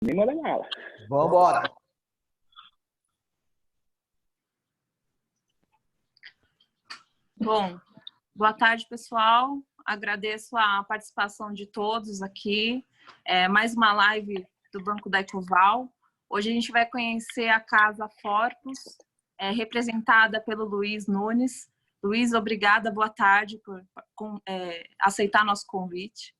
Nem manda mala. Vambora! Bom, boa tarde, pessoal. Agradeço a participação de todos aqui. Mais uma live do Banco da Ecoval. Hoje a gente vai conhecer a Casa Forpus, representada pelo Luiz Nunes. Luiz, obrigada, boa tarde por aceitar nosso convite.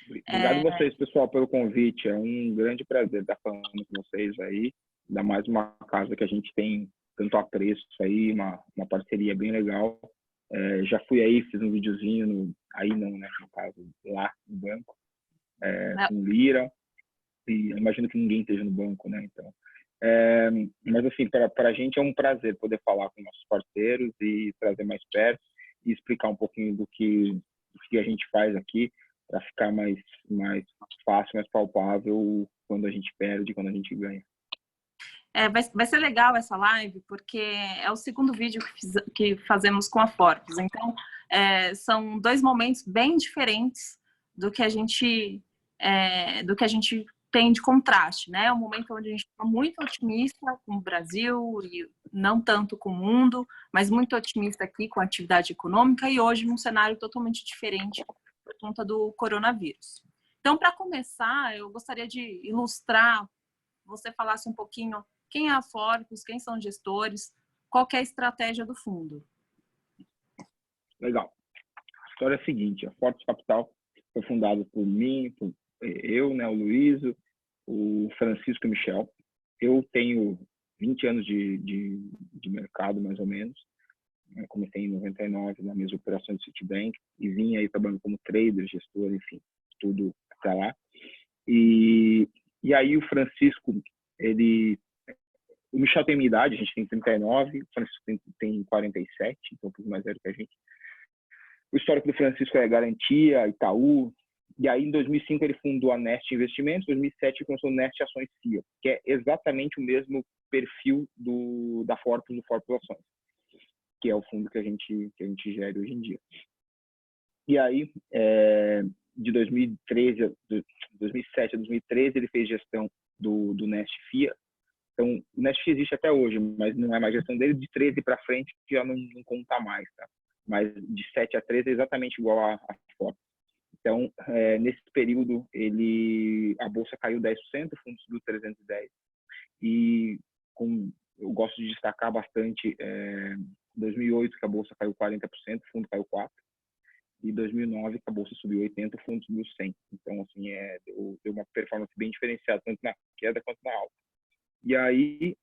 Obrigado a vocês, pessoal, pelo convite. É um grande prazer estar falando com vocês aí. Ainda mais uma casa que a gente tem tanto apreço aí, uma parceria bem legal. Já fui aí, fiz um videozinho, aí não, né, no caso, lá no banco, com Lira. E imagino que ninguém esteja no banco, né, então. Mas, assim, para a gente é um prazer poder falar com nossos parceiros e trazer mais perto e explicar um pouquinho do que a gente faz aqui, para ficar mais fácil, mais palpável quando a gente perde, quando a gente ganha. Vai ser legal essa live, porque é o segundo vídeo que fazemos com a Forpus. Então, são dois momentos bem diferentes do que a gente tem de contraste, né? É um momento onde a gente está muito otimista com o Brasil e não tanto com o mundo, mas muito otimista aqui com a atividade econômica e hoje num cenário totalmente diferente por conta do coronavírus. Então, para começar, eu gostaria de ilustrar, você falasse um pouquinho quem é a Forpus, quem são os gestores, qual que é a estratégia do fundo. Legal. A história é a seguinte, a Forpus Capital foi fundada por mim, por eu, né, o Luiz, o Francisco e o Michel. Eu tenho 20 anos de mercado, mais ou menos. Eu comecei em 99 na mesma operação de Citibank e vim aí trabalhando como trader, gestor, enfim, tudo até lá. E aí o Francisco, o Michel tem minha idade, a gente tem 39, o Francisco tem 47, então um pouco mais velho que a gente. O histórico do Francisco é Garantia, Itaú, e aí em 2005 ele fundou a Nest Investimentos, em 2007 ele começou o Nest Ações FIA, que é exatamente o mesmo perfil da Forpus, do Forpus Ações, que é o fundo que a gente gera hoje em dia. E aí, de 2007 a 2013, ele fez gestão do Nest FIA. Então, o Nest FIA existe até hoje, mas não é mais gestão dele. De 13 para frente, já não conta mais, tá? Mas de 7 a 13 é exatamente igual a Forpus. Então, nesse período, a bolsa caiu 10%, o fundo subiu 310%. E eu gosto de destacar bastante, em 2008, que a bolsa caiu 40%, o fundo caiu 4%. E 2009, que a bolsa subiu 80%, o fundo subiu 100%. Então, assim, deu uma performance bem diferenciada, tanto na queda quanto na alta. E aí,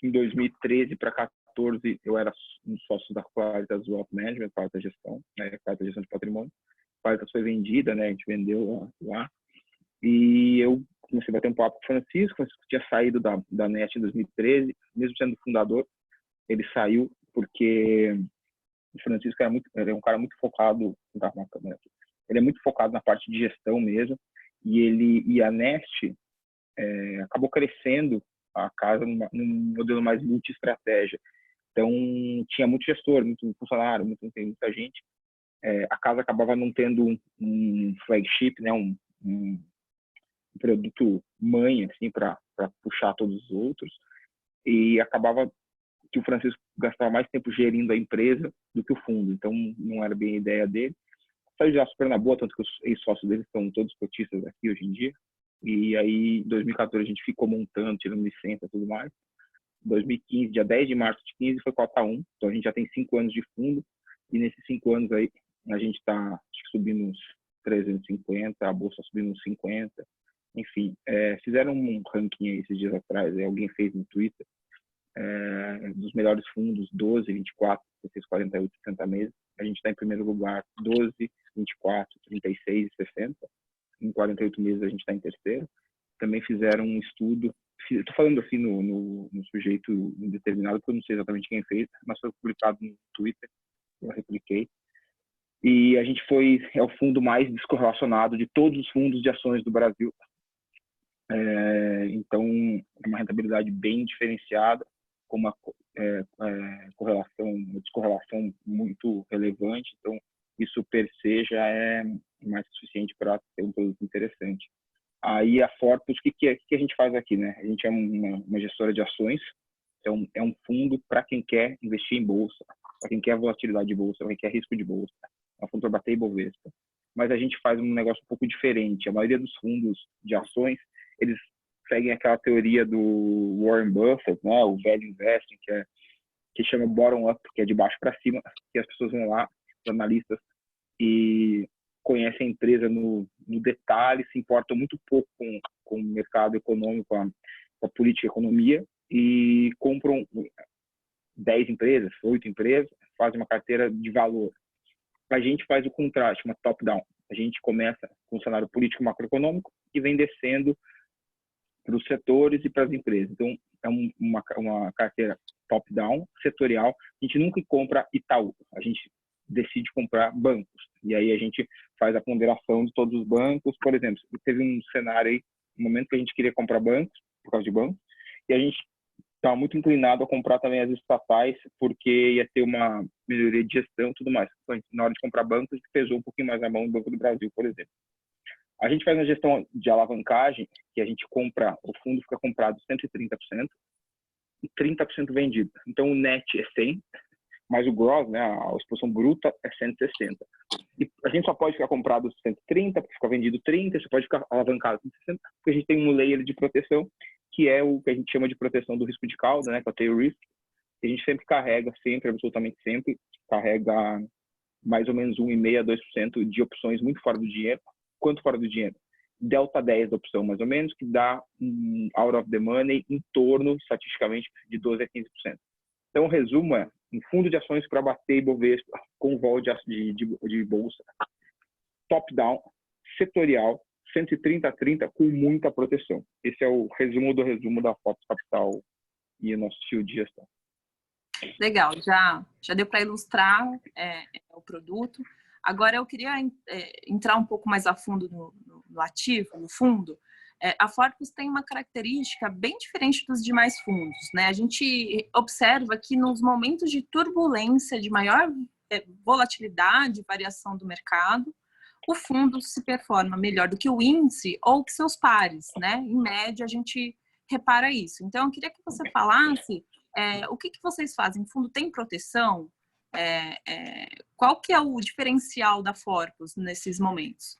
em 2013 para 2014, eu era um sócio da Qualitas Wealth Management, Qualitas Gestão, né, Qualitas Gestão de Patrimônio. Qualitas foi vendida, né, a gente vendeu lá. E eu comecei a bater um papo com o Francisco tinha saído da Nest em 2013, mesmo sendo fundador, ele saiu porque o Francisco era um cara muito focado, ele é muito focado na parte de gestão mesmo, e a Nest acabou crescendo a casa num modelo mais multi-estratégia. Então, tinha muito gestor, muito funcionário, muita gente. A casa acabava não tendo um flagship, né, um produto mãe, assim, para puxar todos os outros. E acabava que o Francisco gastava mais tempo gerindo a empresa do que o fundo. Então, não era bem a ideia dele. Saiu já super na boa, tanto que os ex-sócios dele estão todos cotistas aqui hoje em dia. E aí, em 2014, a gente ficou montando, tirando licença e tudo mais. Em 2015, dia 10 de março de 15, foi cota 1. Então, a gente já tem 5 anos de fundo. E nesses 5 anos aí, a gente está subindo uns 350, a bolsa subindo uns 50. Enfim, fizeram um ranking aí esses dias atrás. Alguém fez no Twitter. Dos melhores fundos, 12, 24, 16, 48, 60 meses. A gente está em primeiro lugar, 12, 24, 36 e 60. Em 48 meses a gente está em terceiro. Também fizeram um estudo, estou falando assim no sujeito indeterminado, porque eu não sei exatamente quem fez, mas foi publicado no Twitter, eu repliquei. E a gente é o fundo mais descorrelacionado de todos os fundos de ações do Brasil. Então, é uma rentabilidade bem diferenciada, com uma uma descorrelação muito relevante. Então, isso per se já é mais suficiente para ter um produto interessante. Aí a Forpus, o que a gente faz aqui, né? A gente é uma gestora de ações, então é um fundo para quem quer investir em bolsa, para quem quer volatilidade de bolsa, para quem quer risco de bolsa, é um fundo para bater Ibovespa. Mas a gente faz um negócio um pouco diferente. A maioria dos fundos de ações, eles seguem aquela teoria do Warren Buffett, né? O value investing, que chama bottom up, que é de baixo para cima, que as pessoas vão lá, os analistas, e conhecem a empresa no detalhe, se importam muito pouco com o mercado econômico, com a política e economia, e compram 10 empresas, 8 empresas, fazem uma carteira de valor. A gente faz o contraste, uma top-down. A gente começa com o cenário político macroeconômico e vem descendo para os setores e para as empresas. Então, é uma carteira top-down, setorial. A gente nunca compra Itaú, a gente decide comprar bancos. E aí a gente faz a ponderação de todos os bancos. Por exemplo, teve um cenário aí, um momento que a gente queria comprar bancos, por causa de bancos, e a gente estava muito inclinado a comprar também as estatais, porque ia ter uma melhoria de gestão e tudo mais. Então, na hora de comprar bancos, a gente pesou um pouquinho mais a mão do Banco do Brasil, por exemplo. A gente faz uma gestão de alavancagem, que a gente compra, o fundo fica comprado 130% e 30% vendido. Então, o net é 100, mas o gross, né, a exposição bruta, é 160. E a gente só pode ficar comprado 130, porque fica vendido 30, você pode ficar alavancado 160, porque a gente tem um layer de proteção, que é o que a gente chama de proteção do risco de cauda, né, que é o tail risk, que a gente sempre carrega, absolutamente sempre, carrega mais ou menos 1,5% a 2% de opções muito fora do dinheiro. Quanto fora do dinheiro? Delta 10 da opção, mais ou menos, que dá um out of the money em torno, estatisticamente, de 12% a 15%. Então, o resumo é um fundo de ações para bater Ibovespa com vol de bolsa, top-down, setorial, 130 a 30, com muita proteção. Esse é o resumo do resumo da Forpus Capital e o nosso estilo de gestão. Legal, já deu para ilustrar o produto. Agora eu queria entrar um pouco mais a fundo no ativo, no fundo. A Forpus tem uma característica bem diferente dos demais fundos, né? A gente observa que nos momentos de turbulência, de maior volatilidade, variação do mercado, o fundo se performa melhor do que o índice ou que seus pares, né? Em média, a gente repara isso. Então, eu queria que você falasse o que vocês fazem? O fundo tem proteção? Qual que é o diferencial da Forpus nesses momentos?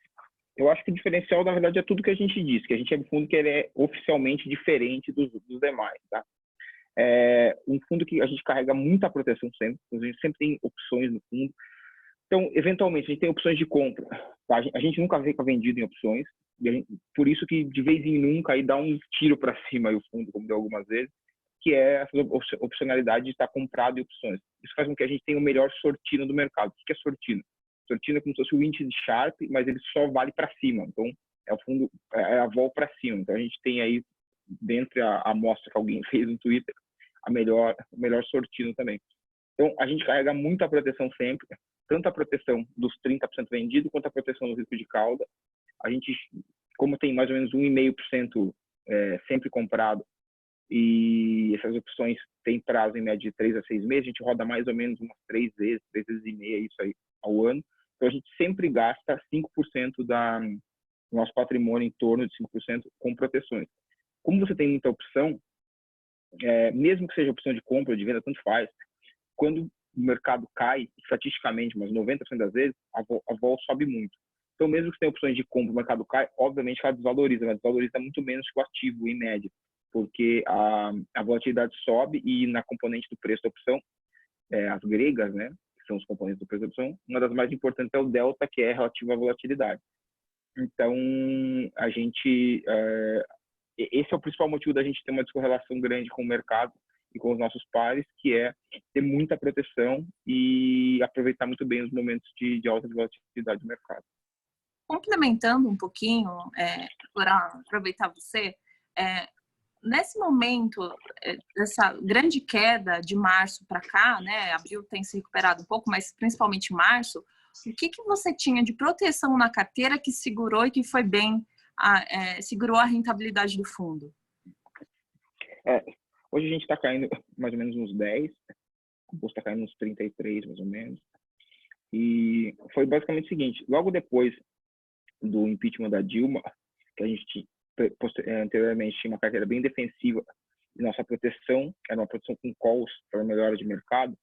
Eu acho que o diferencial, na verdade, é tudo que a gente disse, que a gente é um fundo que ele é oficialmente diferente dos demais, tá? Um fundo que a gente carrega muita proteção sempre, a gente sempre tem opções no fundo. Então, eventualmente, a gente tem opções de compra, tá? A gente nunca fica vendido em opções, por isso que de vez em nunca aí dá um tiro para cima aí o fundo, como deu algumas vezes, que é essa opcionalidade de estar comprado em opções. Isso faz com que a gente tenha o melhor sortino do mercado. O que é sortino? Sortino é como se fosse o índice de Sharpe, mas ele só vale para cima. Então, é o fundo, é a vol para cima. Então, a gente tem aí, dentre a amostra que alguém fez no Twitter, o melhor sortino também. Então, a gente carrega muita proteção sempre, tanto a proteção dos 30% vendido, quanto a proteção do risco de cauda. A gente, como tem mais ou menos 1,5% sempre comprado, e essas opções têm prazo em média de 3 a 6 meses, a gente roda mais ou menos umas 3 vezes e meia, isso aí, ao ano. Então, a gente sempre gasta 5% do nosso patrimônio, em torno de 5%, com proteções. Como você tem muita opção, mesmo que seja opção de compra ou de venda, tanto faz, quando o mercado cai, estatisticamente, mas 90% das vezes, a vol sobe muito. Então, mesmo que você tenha opções de compra, o mercado cai, obviamente ela desvaloriza, mas desvaloriza muito menos que o ativo, em média, porque a volatilidade sobe e na componente do preço da opção, as gregas, né, que são os componentes do preço da opção, uma das mais importantes é o delta, que é relativo à volatilidade. Então, esse é o principal motivo da gente ter uma descorrelação grande com o mercado e com os nossos pares, que é ter muita proteção e aproveitar muito bem os momentos de alta volatilidade do mercado. Complementando um pouquinho, para aproveitar você, nesse momento, dessa grande queda de março para cá, né, abril tem se recuperado um pouco, mas principalmente março, o que você tinha de proteção na carteira que segurou e que foi bem, segurou a rentabilidade do fundo? Hoje a gente está caindo mais ou menos uns 10, o bolso está caindo uns 33, mais ou menos. E foi basicamente o seguinte, logo depois do impeachment da Dilma, que a gente anteriormente tinha uma carteira bem defensiva, e nossa proteção era uma proteção com calls para melhora de mercado,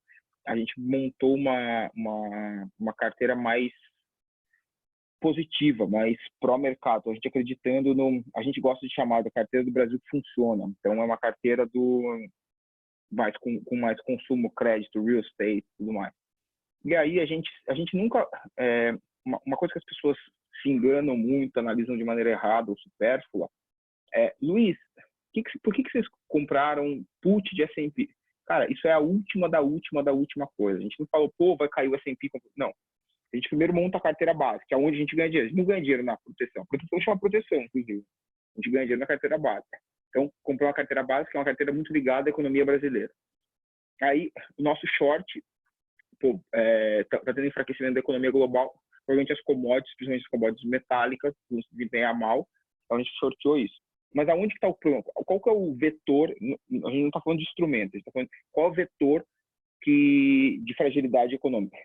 a gente montou uma carteira mais positiva, mais pró-mercado. A gente acreditando a gente gosta de chamar da carteira do Brasil que funciona. Então é uma carteira com mais consumo, crédito, real estate, tudo mais. E aí a gente nunca uma coisa que as pessoas se enganam muito, analisam de maneira errada ou supérflua. Luiz, por que vocês compraram put de S&P? Cara, isso é a última da última coisa. A gente não falou, pô, vai cair o S&P. Não. A gente primeiro monta a carteira básica, que é onde a gente ganha dinheiro. A gente não ganha dinheiro na proteção. A proteção chama proteção, inclusive. A gente ganha dinheiro na carteira básica. Então, comprou uma carteira básica, que é uma carteira muito ligada à economia brasileira. Aí, o nosso short tá tendo enfraquecimento da economia global. Provavelmente as commodities, principalmente as commodities metálicas, vão se desempenhar mal. Então, a gente sorteou isso. Mas aonde que está o plano? Qual que é o vetor? A gente não está falando de instrumentos, a gente está falando qual é o vetor de fragilidade econômica?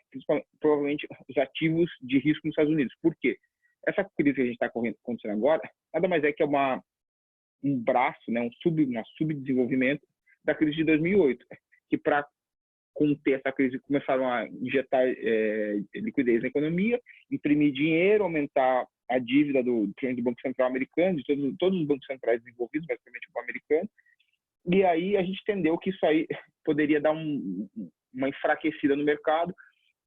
Provavelmente os ativos de risco nos Estados Unidos. Por quê? Essa crise que a gente está acontecendo agora, nada mais é que um braço, né, um subdesenvolvimento da crise de 2008, que para conter essa crise começaram a injetar liquidez na economia, imprimir dinheiro, aumentar a dívida do Banco Central americano, de todos os bancos centrais desenvolvidos, basicamente o americano, e aí a gente entendeu que isso aí poderia dar uma enfraquecida no mercado,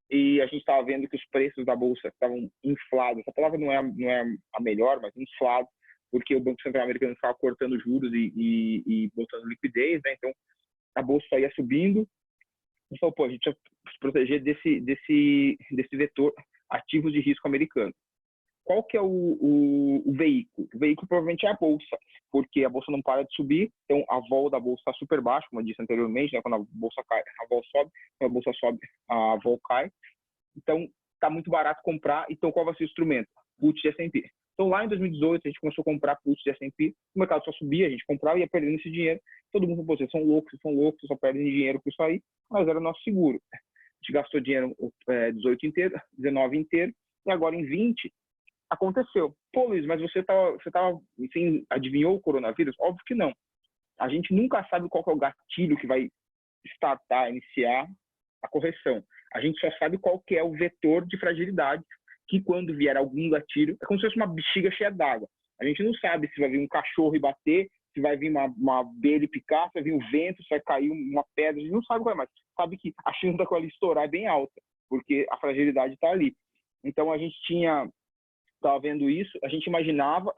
e a gente estava vendo que os preços da bolsa estavam inflados. Essa palavra não é a melhor, mas inflados, porque o Banco Central americano estava cortando juros e botando liquidez, né? Então a bolsa só ia subindo. Então, a gente precisa se proteger desse vetor ativos de risco americano. Qual que é o veículo? O veículo provavelmente é a bolsa, porque a bolsa não para de subir, então a vol da bolsa está super baixa, como eu disse anteriormente, né? Quando a bolsa cai, a vol sobe, quando a bolsa sobe, a vol cai. Então, está muito barato comprar, então qual vai ser o instrumento? Put de S&P. Então, lá em 2018, a gente começou a comprar put de S&P, o mercado só subia, a gente comprava e ia perdendo esse dinheiro. Todo mundo falou, vocês são loucos, só perdem dinheiro com isso aí, mas era o nosso seguro. A gente gastou dinheiro 18 inteiro, 19 inteiro, e agora em 20, aconteceu. Pô, Luiz, mas você adivinhou o coronavírus? Óbvio que não. A gente nunca sabe qual que é o gatilho que vai iniciar a correção. A gente só sabe qual que é o vetor de fragilidade, que quando vier algum gatilho, é como se fosse uma bexiga cheia d'água. A gente não sabe se vai vir um cachorro e bater, se vai vir uma abelha e picar, se vai vir um vento, se vai cair uma pedra, a gente não sabe qual é, mas sabe que a chance daquela ali estourar é bem alta, porque a fragilidade está ali. Então a gente estava vendo isso, a gente imaginava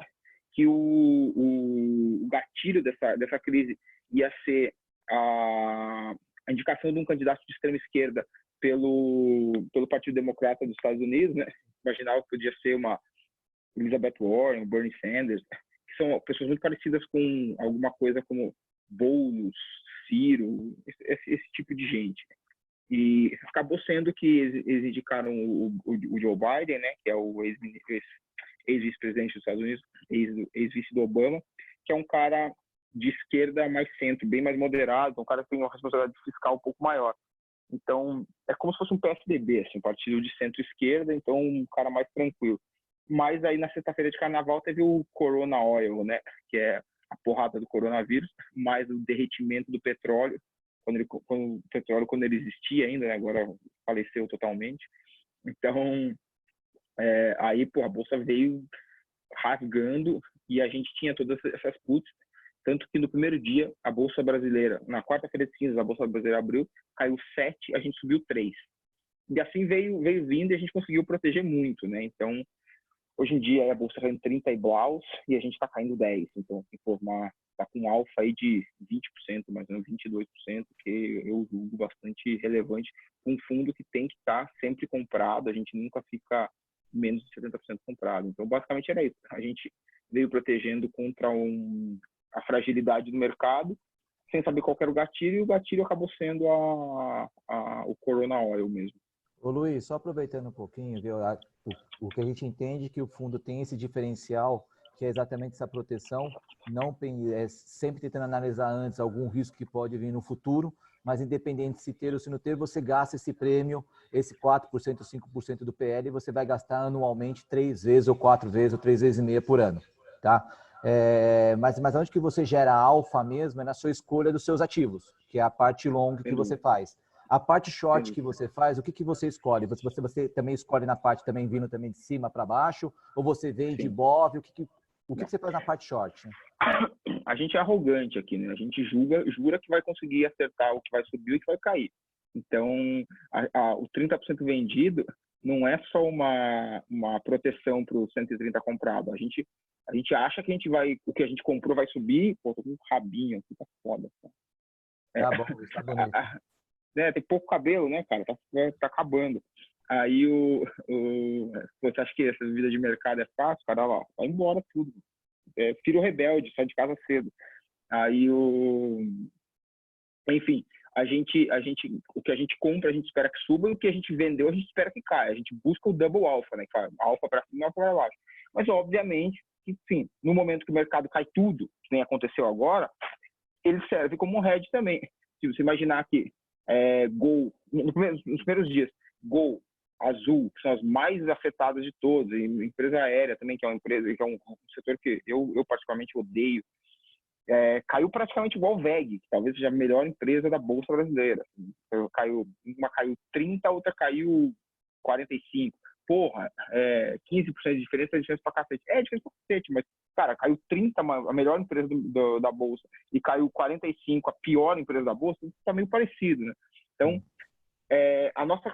que o gatilho dessa crise ia ser a indicação de um candidato de extrema esquerda pelo Partido Democrata dos Estados Unidos, né? Imaginava que podia ser uma Elizabeth Warren, um Bernie Sanders, que são pessoas muito parecidas com alguma coisa como Boulos, Ciro, esse tipo de gente. E acabou sendo que eles indicaram o Joe Biden, né, que é o ex-vice-presidente dos Estados Unidos, ex-vice do Obama, que é um cara de esquerda mais centro, bem mais moderado, um cara que tem uma responsabilidade fiscal um pouco maior. Então, é como se fosse um PSDB, assim, um partido de centro-esquerda, então um cara mais tranquilo. Mas aí na sexta-feira de carnaval teve o Corona Oil, né, que é a porrada do coronavírus, mais o derretimento do petróleo, quando ele existia ainda, né, agora faleceu totalmente. Então, aí, a bolsa veio rasgando e a gente tinha todas essas puts, tanto que no primeiro dia, a bolsa brasileira, na quarta-feira de cinzas, a bolsa brasileira abriu, caiu 7, a gente subiu 3. E assim veio vindo e a gente conseguiu proteger muito, né? Então, hoje em dia, a bolsa está em 30 e blaus e a gente está caindo 10. Então, está com um alfa aí de 20%, mais ou menos 22%, que eu julgo bastante relevante. Um fundo que tem que estar sempre comprado, a gente nunca fica menos de 70% comprado. Então, basicamente era isso. A gente veio protegendo contra a fragilidade do mercado, sem saber qual era o gatilho, e o gatilho acabou sendo o Corona Oil mesmo. Ô Luiz, só aproveitando um pouquinho, viu? O que a gente entende é que o fundo tem esse diferencial, que é exatamente essa proteção, sempre tentando analisar antes algum risco que pode vir no futuro, mas independente se ter ou se não ter, você gasta esse prêmio, esse 4%, 5% do PL, e você vai gastar anualmente 3 vezes, ou 4 vezes, ou 3 vezes e meia por ano. tá? Mas onde que você gera alfa mesmo é na sua escolha dos seus ativos, que é a parte long que você faz. A parte short que você faz, o que você escolhe? Você também escolhe na parte também vindo também de cima para baixo? Ou você vende BOV? O que você faz na parte short? A gente é arrogante aqui, né? A gente jura que vai conseguir acertar o que vai subir e o que vai cair. Então, o 30% vendido não é só uma proteção para o 130 comprado. A gente acha que o que a gente comprou vai subir. Pô, tô com um rabinho aqui, tá foda. Tá bom, está bonito. Tem pouco cabelo, né, cara? Tá acabando. Aí você acha que essa vida de mercado é fácil? Cara, lá, vai embora tudo. Filho rebelde, sai de casa cedo. Aí enfim, o que a gente compra, a gente espera que suba, e o que a gente vendeu, a gente espera que caia. A gente busca o double alpha, né? Alpha para cima e alpha para baixo. Mas, obviamente, que, sim, no momento que o mercado cai tudo, que nem aconteceu agora, ele serve como um hedge também. Se você imaginar que Gol, nos primeiros dias, Gol, Azul, que são as mais afetadas de todas, e empresa aérea também, que é uma empresa, que é um setor que eu particularmente odeio, caiu praticamente igual o VEG, que talvez seja a melhor empresa da Bolsa Brasileira. Uma caiu 30, a outra caiu 45. Porra, 15% de diferença é diferença pra cacete. É diferença pra cacete, mas, cara, caiu 30, a melhor empresa da Bolsa, e caiu 45, a pior empresa da Bolsa, tá meio parecido, né? Então, a nossa...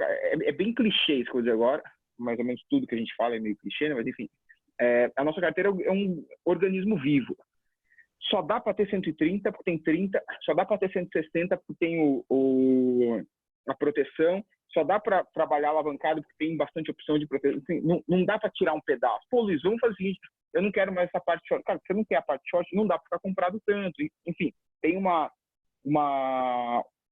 É bem clichê isso que eu vou dizer agora, mais ou menos tudo que a gente fala é meio clichê, né? Mas, enfim, a nossa carteira é um organismo vivo. Só dá para ter 130 porque tem 30, só dá para ter 160 porque tem a proteção, só dá para trabalhar alavancado porque tem bastante opção de proteção. Assim, não dá para tirar um pedaço. Pô, Luiz, vamos fazer o seguinte, eu não quero mais essa parte short. Cara, você não quer a parte short, não dá para ficar comprado tanto. Enfim, tem um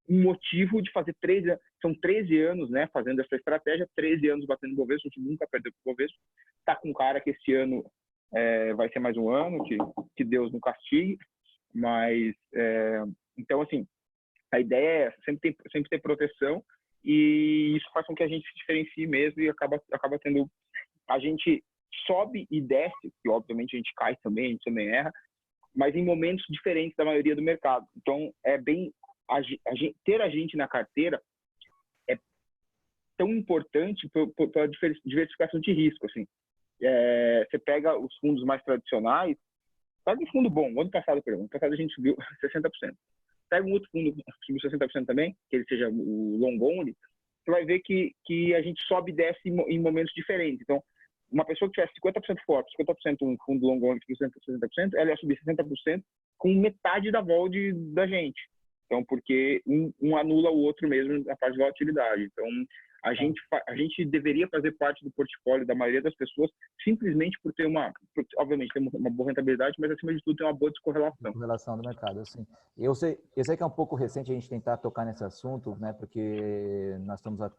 motivo de fazer 13 anos. São 13 anos, né, fazendo essa estratégia, 13 anos batendo no Bovespa, a gente nunca perdeu pro Bovespa. Tá com cara que esse ano vai ser mais um ano, que Deus não castigue, mas então, assim, a ideia é sempre ter proteção, e isso faz com que a gente se diferencie mesmo, e acaba tendo... A gente sobe e desce, que obviamente a gente cai também, a gente também erra, mas em momentos diferentes da maioria do mercado. Então, ter a gente na carteira é tão importante pela diversificação de risco, assim. Você pega os fundos mais tradicionais, pega um fundo bom. Ano passado a gente subiu 60%. Pega um outro fundo que subiu 60% também, que ele seja o long only, você vai ver que a gente sobe e desce em momentos diferentes. Então, uma pessoa que tivesse 50% forte, 50% um fundo long only, 60%, ela ia subir 60% com metade da vol da gente. Então, porque um anula o outro mesmo na parte de volatilidade. Então, a gente deveria fazer parte do portfólio da maioria das pessoas simplesmente por ter obviamente, ter uma boa rentabilidade, mas acima de tudo ter uma boa descorrelação. Descorrelação do mercado, assim. Eu sei que é um pouco recente a gente tentar tocar nesse assunto, né? Porque nós estamos há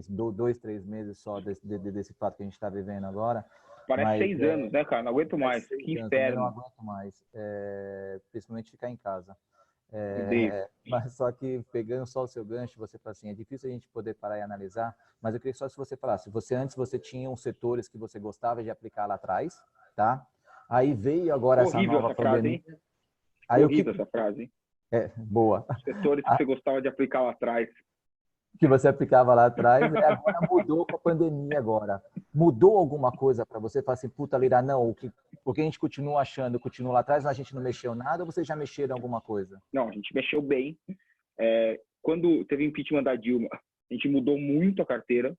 2, 3 meses só desse fato que a gente está vivendo agora. Parece 6 anos, né, cara? Não aguento mais. Que inferno. Não aguento mais. Principalmente ficar em casa. Mas só que, pegando só o seu gancho, você fala assim, é difícil a gente poder parar e analisar, mas eu queria só se você falasse, antes você tinha uns setores que você gostava de aplicar lá atrás, tá? Aí veio agora essa nova pandemia. Horrível essa frase, hein? Boa. Setores que você gostava de aplicar lá atrás. Que você aplicava lá atrás, agora mudou com a pandemia agora. Mudou alguma coisa para você? Fala assim, puta, Lira, não, porque a gente continua lá atrás, a gente não mexeu nada, ou vocês já mexeram em alguma coisa? Não, a gente mexeu bem. Quando teve impeachment da Dilma, a gente mudou muito a carteira,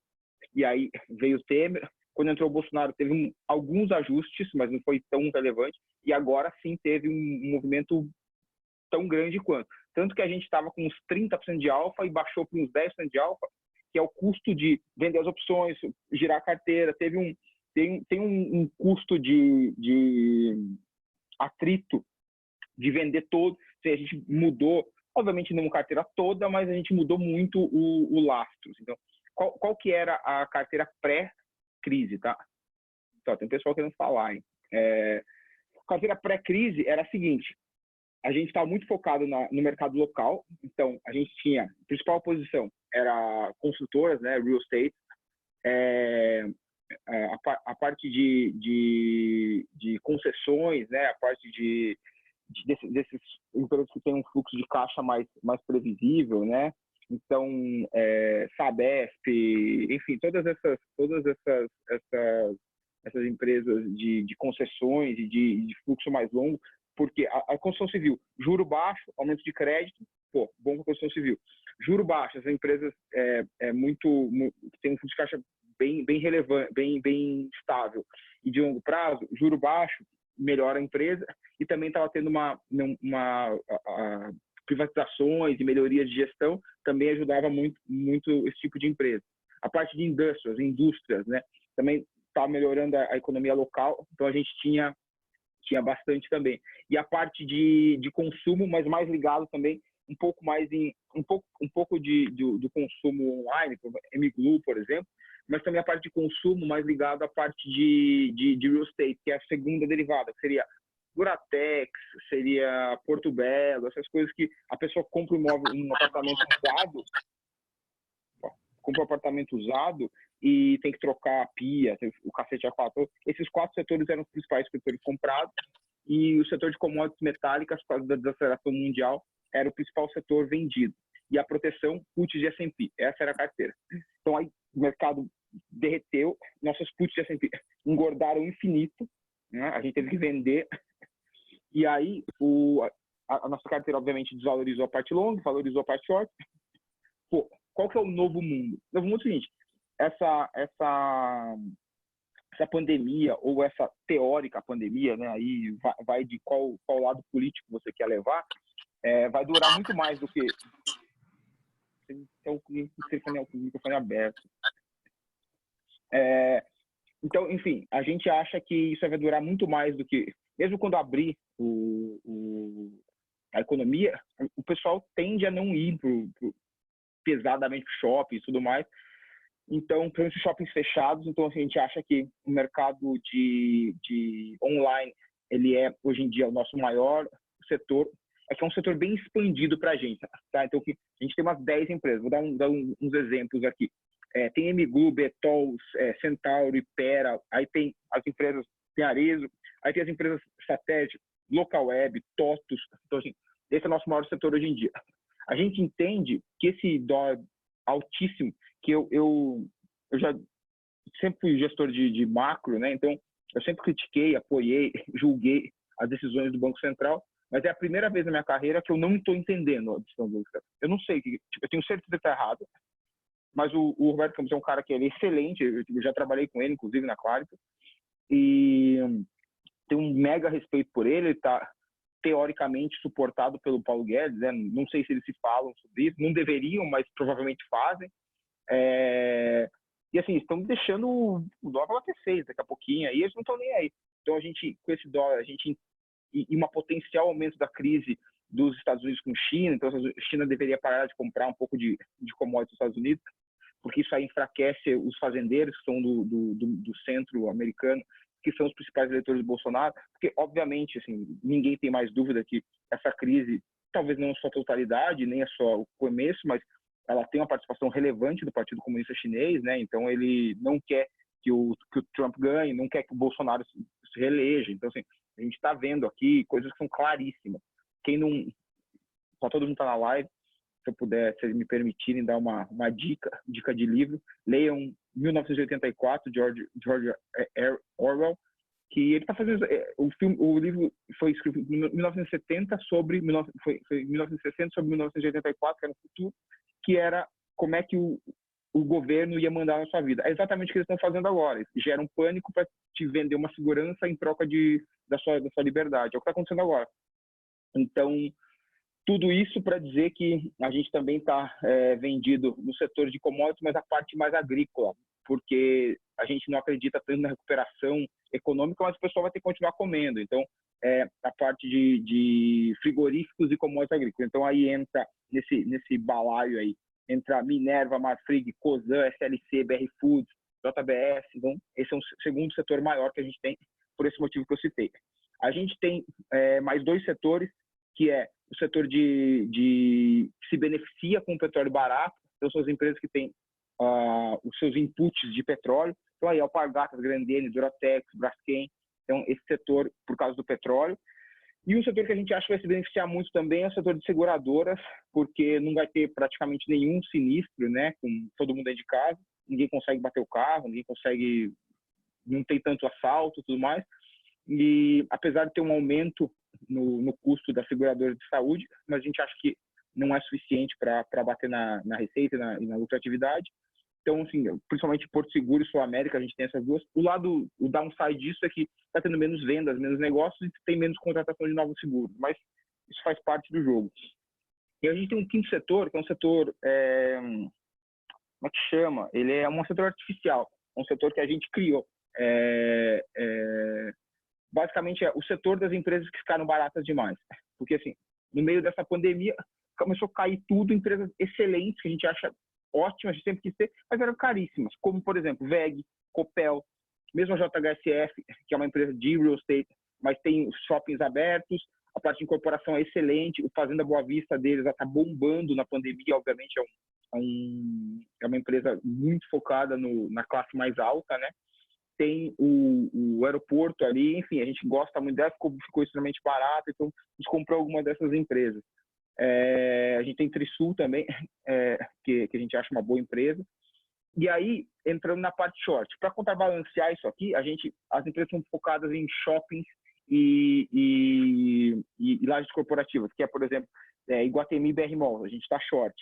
e aí veio o Temer. Quando entrou o Bolsonaro, teve alguns ajustes, mas não foi tão relevante, e agora sim teve um movimento tão grande quanto. Tanto que a gente estava com uns 30% de alfa e baixou para uns 10% de alfa, que é o custo de vender as opções, girar a carteira. Tem um custo de atrito de vender todo. A gente mudou, obviamente não a carteira toda, mas a gente mudou muito o lastro. Então, qual que era a carteira pré-crise, tá? Então, tem pessoal querendo falar, hein? A carteira pré-crise era a seguinte: a gente estava muito focado no mercado local, então a gente tinha, a principal posição era construtoras, né, real estate, a parte de concessões, né, a parte desses empresas que têm um fluxo de caixa mais previsível, né? Então, Sabesp, enfim, todas essas empresas de concessões e de fluxo mais longo, porque a construção civil, juro baixo, aumento de crédito, pô, bom para a construção civil. Juro baixo, as empresas têm um fluxo de caixa bem relevante, bem estável e de longo prazo, juro baixo, melhora a empresa, e também estava tendo privatizações e melhorias de gestão, também ajudava muito esse tipo de empresa. A parte de indústrias, né, também está melhorando a economia local, então a gente tinha bastante também. E a parte de consumo, mas mais ligado também um pouco do consumo online, MGLU, por exemplo, mas também a parte de consumo mais ligado à parte de real estate, que é a segunda derivada, que seria Duratex, seria Porto Belo, essas coisas que a pessoa compra um apartamento usado e tem que trocar a pia, o cacete A4. Esses 4 setores eram os principais setores comprados, e o setor de commodities metálicas, por causa da desaceleração mundial, era o principal setor vendido. E a proteção, puts de S&P, essa era a carteira. Então aí o mercado derreteu, nossos puts de S&P engordaram infinito, né? A gente teve que vender, e aí a nossa carteira obviamente desvalorizou a parte long, valorizou a parte short. Pô, qual que é o novo mundo? O novo mundo é o seguinte: essa pandemia, ou essa teórica pandemia, né, aí vai de qual lado político você quer levar, vai durar muito mais do que... Tem o microfone aberto. Então, enfim, a gente acha que isso vai durar muito mais do que... Mesmo quando abrir a economia, o pessoal tende a não ir pesadamente para o shopping e tudo mais. Então, principalmente shoppings fechados, então a gente acha que o mercado de online, ele é, hoje em dia, o nosso maior setor. É que é um setor bem expandido para a gente, tá? Então, a gente tem umas 10 empresas. Vou dar uns exemplos aqui. Tem MGLU, Betol, Centauro, Ipera, aí tem as empresas, tem Arezzo, aí tem as empresas satélite, Localweb, TOTUS. Então, assim, esse é o nosso maior setor hoje em dia. A gente entende que esse dólar altíssimo, que eu já sempre fui gestor de macro, né? Então, eu sempre critiquei, apoiei, julguei as decisões do Banco Central, mas é a primeira vez na minha carreira que eu não estou entendendo a decisão do Banco Central. Eu não sei, eu tenho certeza que está errado, mas o Roberto Campos é um cara que ele é excelente, eu já trabalhei com ele, inclusive, na Claritas, e tenho um mega respeito por ele. Ele está teoricamente suportado pelo Paulo Guedes, né? Não sei se eles se falam sobre isso, não deveriam, mas provavelmente fazem. E assim, estão deixando o dólar bater 6 daqui a pouquinho, aí eles não estão nem aí. Então, a gente, com esse dólar, e uma potencial aumento da crise dos Estados Unidos com China, então a China deveria parar de comprar um pouco de commodities dos Estados Unidos, porque isso aí enfraquece os fazendeiros que são do centro americano, que são os principais eleitores do Bolsonaro, porque, obviamente, assim, ninguém tem mais dúvida que essa crise, talvez não a sua totalidade, nem a sua o começo, mas ela tem uma participação relevante do Partido Comunista Chinês, né? Então, ele não quer que o Trump ganhe, não quer que o Bolsonaro se reeleja. Então, assim, a gente está vendo aqui coisas que são claríssimas. Quem não... Só todo mundo está na live. Se eu puder, se eles me permitirem dar uma dica de livro, leiam 1984, George Orwell, que ele está fazendo... O livro foi escrito em 1970 foi 1960 sobre 1984, que era o futuro, que era como é que o governo ia mandar na sua vida. É exatamente o que eles estão fazendo agora. Eles geram pânico para te vender uma segurança em troca da sua liberdade. É o que está acontecendo agora. Então, tudo isso para dizer que a gente também está vendido no setor de commodities, mas a parte mais agrícola, porque a gente não acredita tanto na recuperação econômica, mas o pessoal vai ter que continuar comendo. Então, a parte de frigoríficos e commodities agrícolas. Então, aí entra nesse balaio aí, entra Minerva, Marfrig, Cosan, SLC, BR Foods, JBS. Então, esse é um segundo setor maior que a gente tem, por esse motivo que eu citei. A gente tem mais 2 setores, que é o setor que se beneficia com o petróleo barato. Então, são as empresas que têm os seus inputs de petróleo. Então, aí, Alpargatas, Grendene, Duratex, Braskem. Então, esse setor, por causa do petróleo. E um setor que a gente acha que vai se beneficiar muito também é o setor de seguradoras, porque não vai ter praticamente nenhum sinistro, né? Com todo mundo dentro de casa. Ninguém consegue bater o carro, ninguém consegue... Não tem tanto assalto e tudo mais. E, apesar de ter um aumento no custo da seguradora de saúde, mas a gente acha que não é suficiente para bater na receita e na lucratividade. Então, assim, principalmente Porto Seguro e Sul América, a gente tem essas duas. O downside disso é que está tendo menos vendas, menos negócios e tem menos contratação de novos seguros. Mas isso faz parte do jogo. E a gente tem um quinto setor, que é um setor, como é que chama? Ele é um setor artificial, um setor que a gente criou. Basicamente, é o setor das empresas que ficaram baratas demais. Porque, assim, no meio dessa pandemia, começou a cair tudo, empresas excelentes, que a gente acha ótimas, a gente sempre quis ter, mas eram caríssimas, como, por exemplo, WEG, Copel, mesmo a JHSF, que é uma empresa de real estate, mas tem os shoppings abertos, a parte de incorporação é excelente, o Fazenda Boa Vista deles já está bombando na pandemia, obviamente é uma empresa muito focada na classe mais alta, né? Tem o aeroporto ali, enfim, a gente gosta muito dela, ficou extremamente barato, então a gente comprou alguma dessas empresas. A gente tem Trisul também, que a gente acha uma boa empresa. E aí, entrando na parte short, para contrabalancear isso aqui, as empresas são focadas em shoppings e lajes corporativas, que é, por exemplo, Iguatemi BR Malls, a gente está short.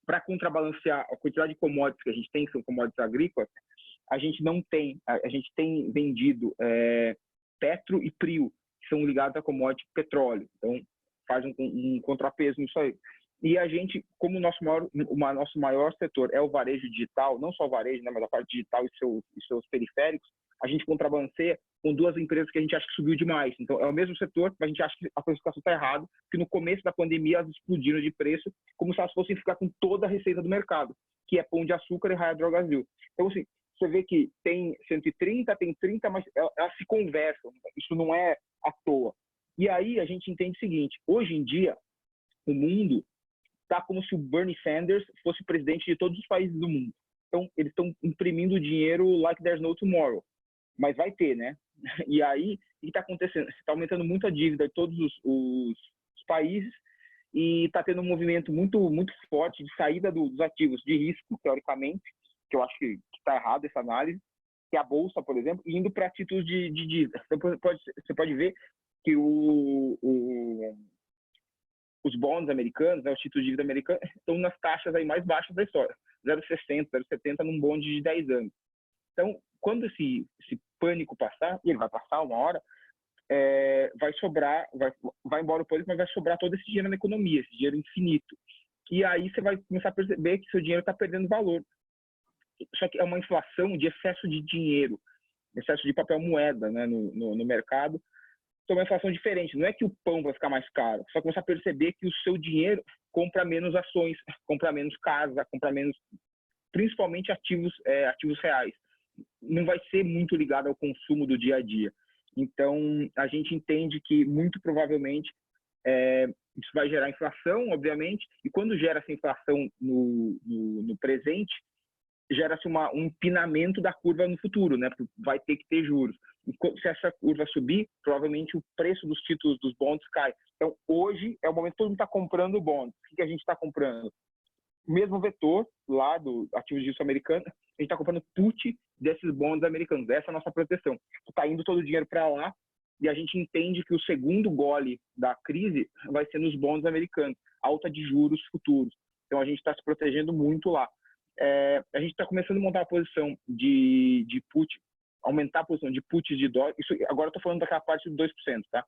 Para contrabalancear a quantidade de commodities que a gente tem, que são commodities agrícolas, a gente tem vendido Petro e Prio, que são ligados a commodity petróleo. Então, faz um contrapeso nisso aí. E a gente, como o nosso maior setor é o varejo digital, não só o varejo, né, mas a parte digital e seus periféricos, a gente contrabalanceia com duas empresas que a gente acha que subiu demais. Então, é o mesmo setor, mas a gente acha que a classificação está errada, porque no começo da pandemia elas explodiram de preço, como se elas fossem ficar com toda a receita do mercado, que é Pão de Açúcar e Raia Drogasil. Então, assim, você vê que tem 130, tem 30, mas elas se conversam. Isso não é à toa. E aí a gente entende o seguinte, hoje em dia, o mundo está como se o Bernie Sanders fosse presidente de todos os países do mundo. Então, eles estão imprimindo dinheiro like there's no tomorrow. Mas vai ter, né? E aí, o que está acontecendo? Está aumentando muito a dívida de todos os países e está tendo um movimento muito, muito forte de saída dos ativos de risco, teoricamente, que eu acho que está errado essa análise, que é a Bolsa, por exemplo, indo para títulos de dívida. Então, você pode ver que os bonds americanos, né, os títulos de dívida americanos, estão nas taxas aí mais baixas da história. 0,60, 0,70 num bond de 10 anos. Então, quando esse pânico passar, e ele vai passar uma hora, vai sobrar, vai embora o pânico, mas vai sobrar todo esse dinheiro na economia, esse dinheiro infinito. E aí você vai começar a perceber que seu dinheiro está perdendo valor. Só que é uma inflação de excesso de dinheiro, excesso de papel moeda, né, no mercado. Então, é uma inflação diferente. Não é que o pão vai ficar mais caro, só começar a perceber que o seu dinheiro compra menos ações, compra menos casa, compra menos, principalmente ativos reais. Não vai ser muito ligado ao consumo do dia a dia. Então, a gente entende que, muito provavelmente, isso vai gerar inflação, obviamente, e quando gera essa inflação no presente, gera-se um empinamento da curva no futuro, né? Porque vai ter que ter juros. E se essa curva subir, provavelmente o preço dos títulos dos bonds cai. Então, hoje é o momento que todo mundo está comprando bonds. O que a gente está comprando? O mesmo vetor lá do ativo de risco americano, a gente está comprando put desses bonds americanos. Essa é a nossa proteção. Está indo todo o dinheiro para lá e a gente entende que o segundo gole da crise vai ser nos bonds americanos, alta de juros futuros. Então, a gente está se protegendo muito lá. A gente está começando a montar a posição de put, aumentar a posição de puts de dólar. Isso, agora eu estou falando daquela parte de 2%, tá?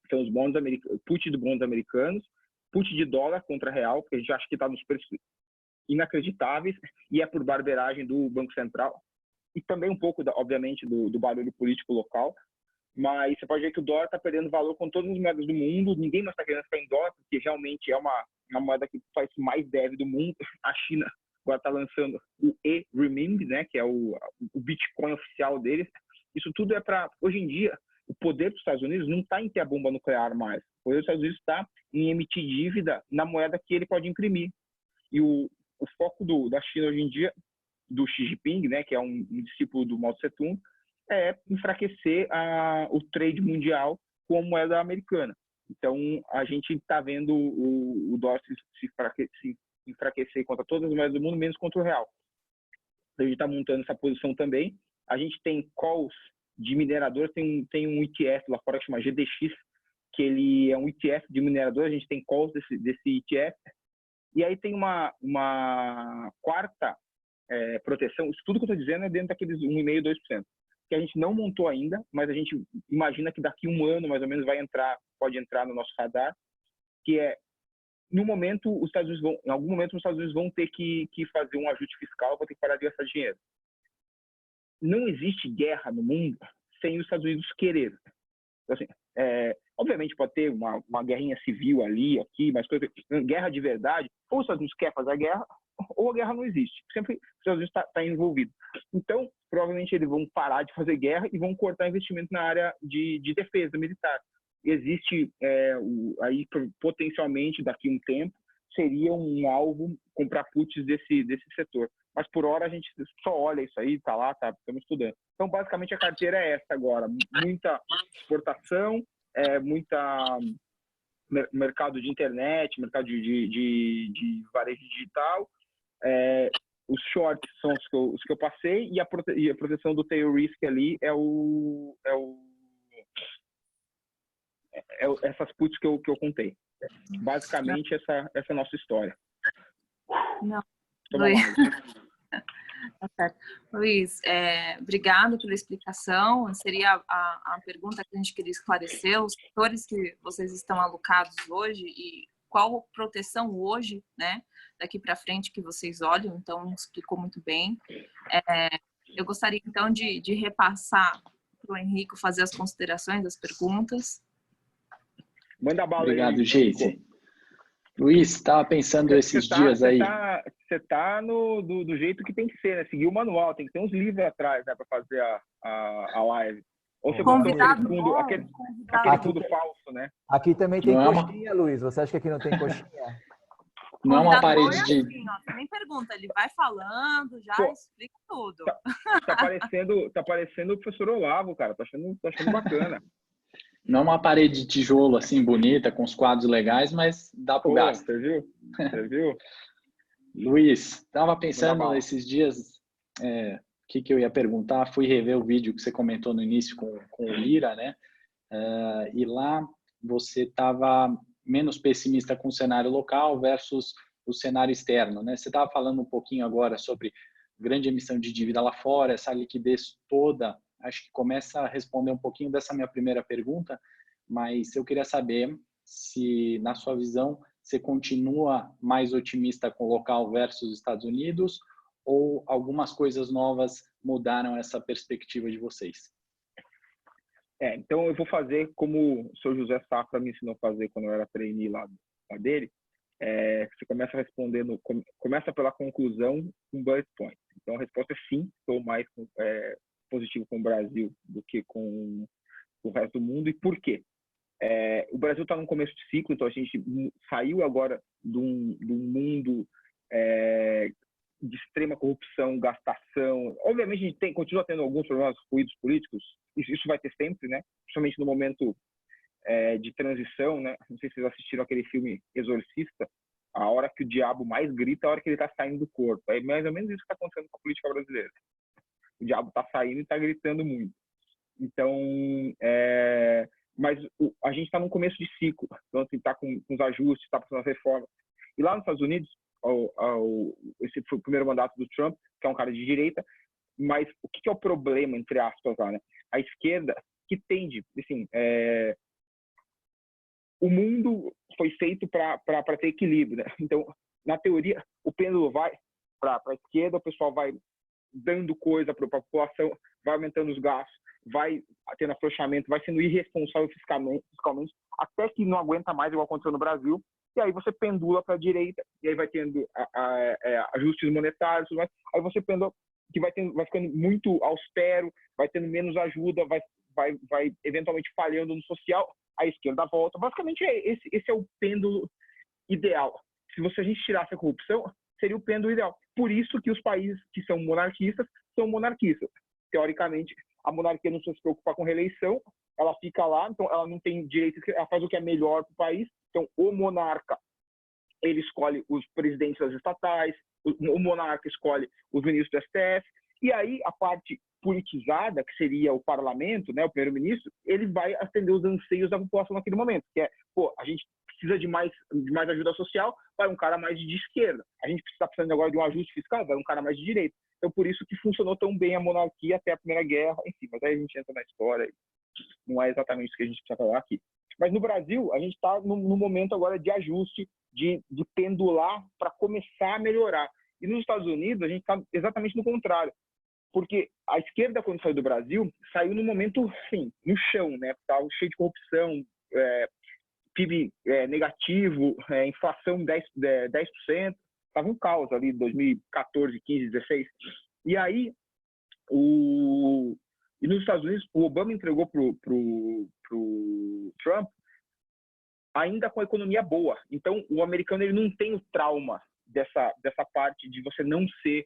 São os bonds put de bonds americanos, put de dólar contra real, porque a gente acha que está nos preços inacreditáveis e é por barbeiragem do Banco Central e também um pouco, obviamente, do barulho político local. Mas você pode ver que o dólar está perdendo valor com todas as moedas do mundo. Ninguém mais está querendo ficar em dólar, porque realmente é uma moeda que faz mais deve do mundo. A China agora está lançando o e-renminbi, né, que é o Bitcoin oficial deles. Isso tudo é para, hoje em dia, o poder dos Estados Unidos não está em ter a bomba nuclear mais. O poder dos Estados Unidos está em emitir dívida na moeda que ele pode imprimir. E o foco da China hoje em dia, do Xi Jinping, né, que é um discípulo do Mao Tse-tung, é enfraquecer o trade mundial com a moeda americana. Então, a gente está vendo o dólar se enfraquecer contra todas as moedas do mundo, menos contra o real. Então, a gente está montando essa posição também. A gente tem calls de mineradores, tem um ETF lá fora que chama GDX, que ele é um ETF de minerador, a gente tem calls desse ETF. E aí tem uma quarta proteção, isso tudo que eu estou dizendo é dentro daqueles 1,5%, 2%, que a gente não montou ainda, mas a gente imagina que daqui um ano, mais ou menos, pode entrar no nosso radar, que é, no momento, em algum momento, os Estados Unidos vão ter que fazer um ajuste fiscal, vão ter que parar de gastar dinheiro. Não existe guerra no mundo sem os Estados Unidos querer. Então, assim, obviamente pode ter uma guerrinha civil ali, aqui, mas guerra de verdade, ou os Estados Unidos quer fazer a guerra, ou a guerra não existe. Sempre os Estados Unidos está envolvido. Então, provavelmente eles vão parar de fazer guerra e vão cortar investimento na área de defesa militar. Existe, aí potencialmente, daqui a um tempo, seria um alvo comprar puts desse setor. Mas por hora a gente só olha isso aí, tá lá, estamos estudando. Então, basicamente, a carteira é essa agora. Muita exportação, muita mercado de internet, mercado de varejo digital. Os shorts são os que eu passei e a proteção do tail risk ali essas puts que eu contei. Basicamente, essa é a nossa história. Não. Tá certo. Luiz, obrigado pela explicação. Seria a pergunta que a gente queria esclarecer, os setores que vocês estão alocados hoje e qual proteção hoje, né, daqui para frente que vocês olham, então explicou muito bem. Eu gostaria então de repassar para o Henrico fazer as considerações, as perguntas. Manda bala. Obrigado, aí, gente. Luiz, estava pensando esses dias aí. Você tá do jeito que tem que ser, né? Seguir o manual, tem que ter uns livros atrás, né, para fazer a live. Ou você botou aquele fundo falso, né? Aqui também tem coxinha, Luiz. Você acha que aqui não tem coxinha? Não é uma parede de... Assim, ó, você nem pergunta, ele vai falando, já explica tudo. Tá parecendo o professor Olavo, cara. Tá achando bacana. Não é uma parede de tijolo assim bonita, com os quadros legais, mas dá para o gasto. Você viu? Luiz, estava pensando esses dias o que eu ia perguntar. Fui rever o vídeo que você comentou no início com o Lira, né? E lá você estava menos pessimista com o cenário local versus o cenário externo, né? Você estava falando um pouquinho agora sobre grande emissão de dívida lá fora, essa liquidez toda. Acho que começa a responder um pouquinho dessa minha primeira pergunta, mas eu queria saber se, na sua visão, você continua mais otimista com o local versus Estados Unidos ou algumas coisas novas mudaram essa perspectiva de vocês? Então eu vou fazer como o Sr. José Safra me ensinou a fazer quando eu era trainee lá dele. Você começa respondendo, começa pela conclusão com bullet point. Então a resposta é sim, estou mais positivo com o Brasil do que com o resto do mundo. E por quê? O Brasil está no começo de ciclo, então a gente saiu agora de um mundo de extrema corrupção, gastação. Obviamente a gente continua tendo alguns problemas, ruídos políticos, isso vai ter sempre, né? Principalmente no momento de transição, né? Não sei se vocês assistiram aquele filme Exorcista, a hora que o diabo mais grita é a hora que ele está saindo do corpo. É mais ou menos isso que está acontecendo com a política brasileira. O diabo está saindo e está gritando muito. Então, mas a gente está no começo de ciclo, então assim, está com os ajustes, está passando as reformas. E lá nos Estados Unidos, esse foi o primeiro mandato do Trump, que é um cara de direita, mas o que é o problema, entre aspas, lá, né? A esquerda que tende, assim, o mundo foi feito para ter equilíbrio, né? Então, na teoria, o pêndulo vai para a esquerda, o pessoal vai dando coisa para a população, vai aumentando os gastos, vai tendo afrouxamento, vai sendo irresponsável fiscalmente, até que não aguenta mais, igual aconteceu no Brasil, e aí você pendula para a direita, e aí vai tendo ajustes monetários, tudo mais. Aí você pendula que vai ficando muito austero, vai tendo menos ajuda, vai eventualmente falhando no social, a esquerda volta. Basicamente, esse é o pêndulo ideal. Se a gente tirasse a corrupção, seria o pêndulo ideal. Por isso que os países que são monarquistas são monarquistas. Teoricamente, a monarquia não se preocupa com reeleição, ela fica lá, então ela não tem direito, ela faz o que é melhor para o país. Então, o monarca, ele escolhe os presidentes das estatais, o monarca escolhe os ministros do STF, e aí a parte politizada, que seria o parlamento, né, o primeiro-ministro, ele vai atender os anseios da população naquele momento, que é, pô, a gente precisa de mais ajuda social, vai um cara mais de esquerda. A gente está precisando agora de um ajuste fiscal, vai um cara mais de direita. Então, por isso que funcionou tão bem a monarquia até a Primeira Guerra, enfim, mas aí a gente entra na história, não é exatamente isso que a gente precisa falar aqui. Mas no Brasil, a gente está no momento agora de ajuste, de pendular para começar a melhorar. E nos Estados Unidos, a gente está exatamente no contrário. Porque a esquerda, quando saiu do Brasil, saiu no momento, assim, no chão, né? Estava cheio de corrupção, PIB negativo, inflação 10%, estava um caos ali, 2014, 15, 16. E aí, e nos Estados Unidos, o Obama entregou pro Trump ainda com a economia boa. Então, o americano ele não tem o trauma dessa parte de você não ser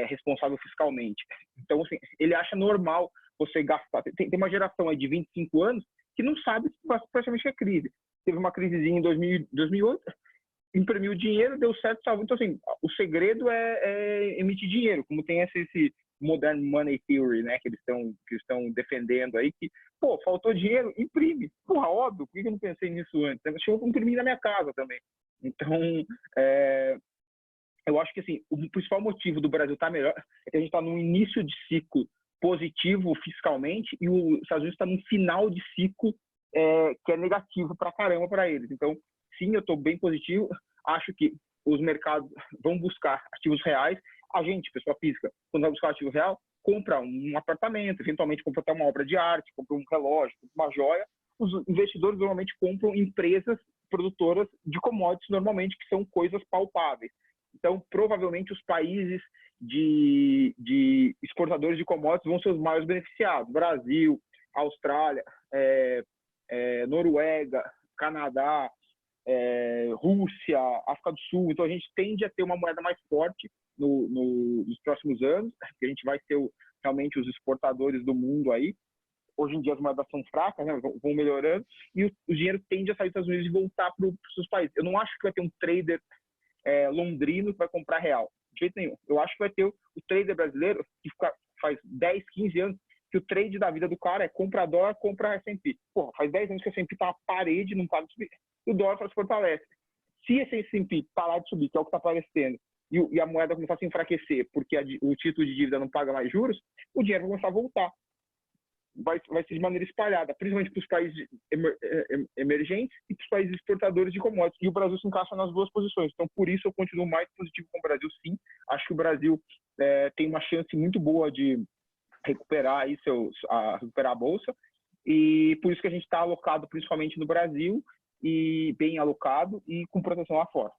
responsável fiscalmente. Então, assim, ele acha normal você gastar. Tem uma geração aí de 25 anos que não sabe praticamente é crise. Teve uma crisezinha em 2008, imprimiu dinheiro, deu certo, salvou. Então, assim, o segredo é emitir dinheiro, como tem esse Modern Money Theory, né, que eles estão defendendo aí, que, pô, faltou dinheiro, imprime. Porra, óbvio, por que eu não pensei nisso antes? Chegou a imprimir na minha casa também. Então, eu acho que, assim, o principal motivo do Brasil estar melhor é que a gente está no início de ciclo positivo fiscalmente e os Estados Unidos está no final de ciclo que é negativo pra caramba para eles. Então, sim, eu estou bem positivo. Acho que os mercados vão buscar ativos reais. A gente, pessoa física, quando vai buscar ativo real, compra um apartamento, eventualmente compra até uma obra de arte, compra um relógio, compra uma joia. Os investidores normalmente compram empresas produtoras de commodities, normalmente, que são coisas palpáveis. Então, provavelmente, os países de exportadores de commodities vão ser os maiores beneficiados. Brasil, Austrália, Noruega, Canadá, Rússia, África do Sul. Então, a gente tende a ter uma moeda mais forte nos próximos anos, que a gente vai ser realmente os exportadores do mundo aí. Hoje em dia as moedas são fracas, né, vão melhorando, e o dinheiro tende a sair dos Estados Unidos e voltar para os seus países. Eu não acho que vai ter um trader londrino que vai comprar real, de jeito nenhum. Eu acho que vai ter o trader brasileiro que faz 10, 15 anos que o trade da vida do cara é compra dólar, compra S&P. Porra, faz 10 anos que a S&P tá uma parede, não para de subir. E o dólar só se fortalece. Se esse S&P parar de subir, que é o que está aparecendo, e a moeda começar a se enfraquecer porque o título de dívida não paga mais juros, o dinheiro vai começar a voltar. Vai ser de maneira espalhada, principalmente para os países emergentes e para os países exportadores de commodities. E o Brasil se encaixa nas duas posições. Então, por isso, eu continuo mais positivo com o Brasil, sim. Acho que o Brasil tem uma chance muito boa de recuperar recuperar a bolsa. E por isso que a gente está alocado principalmente no Brasil, e bem alocado e com proteção lá fora.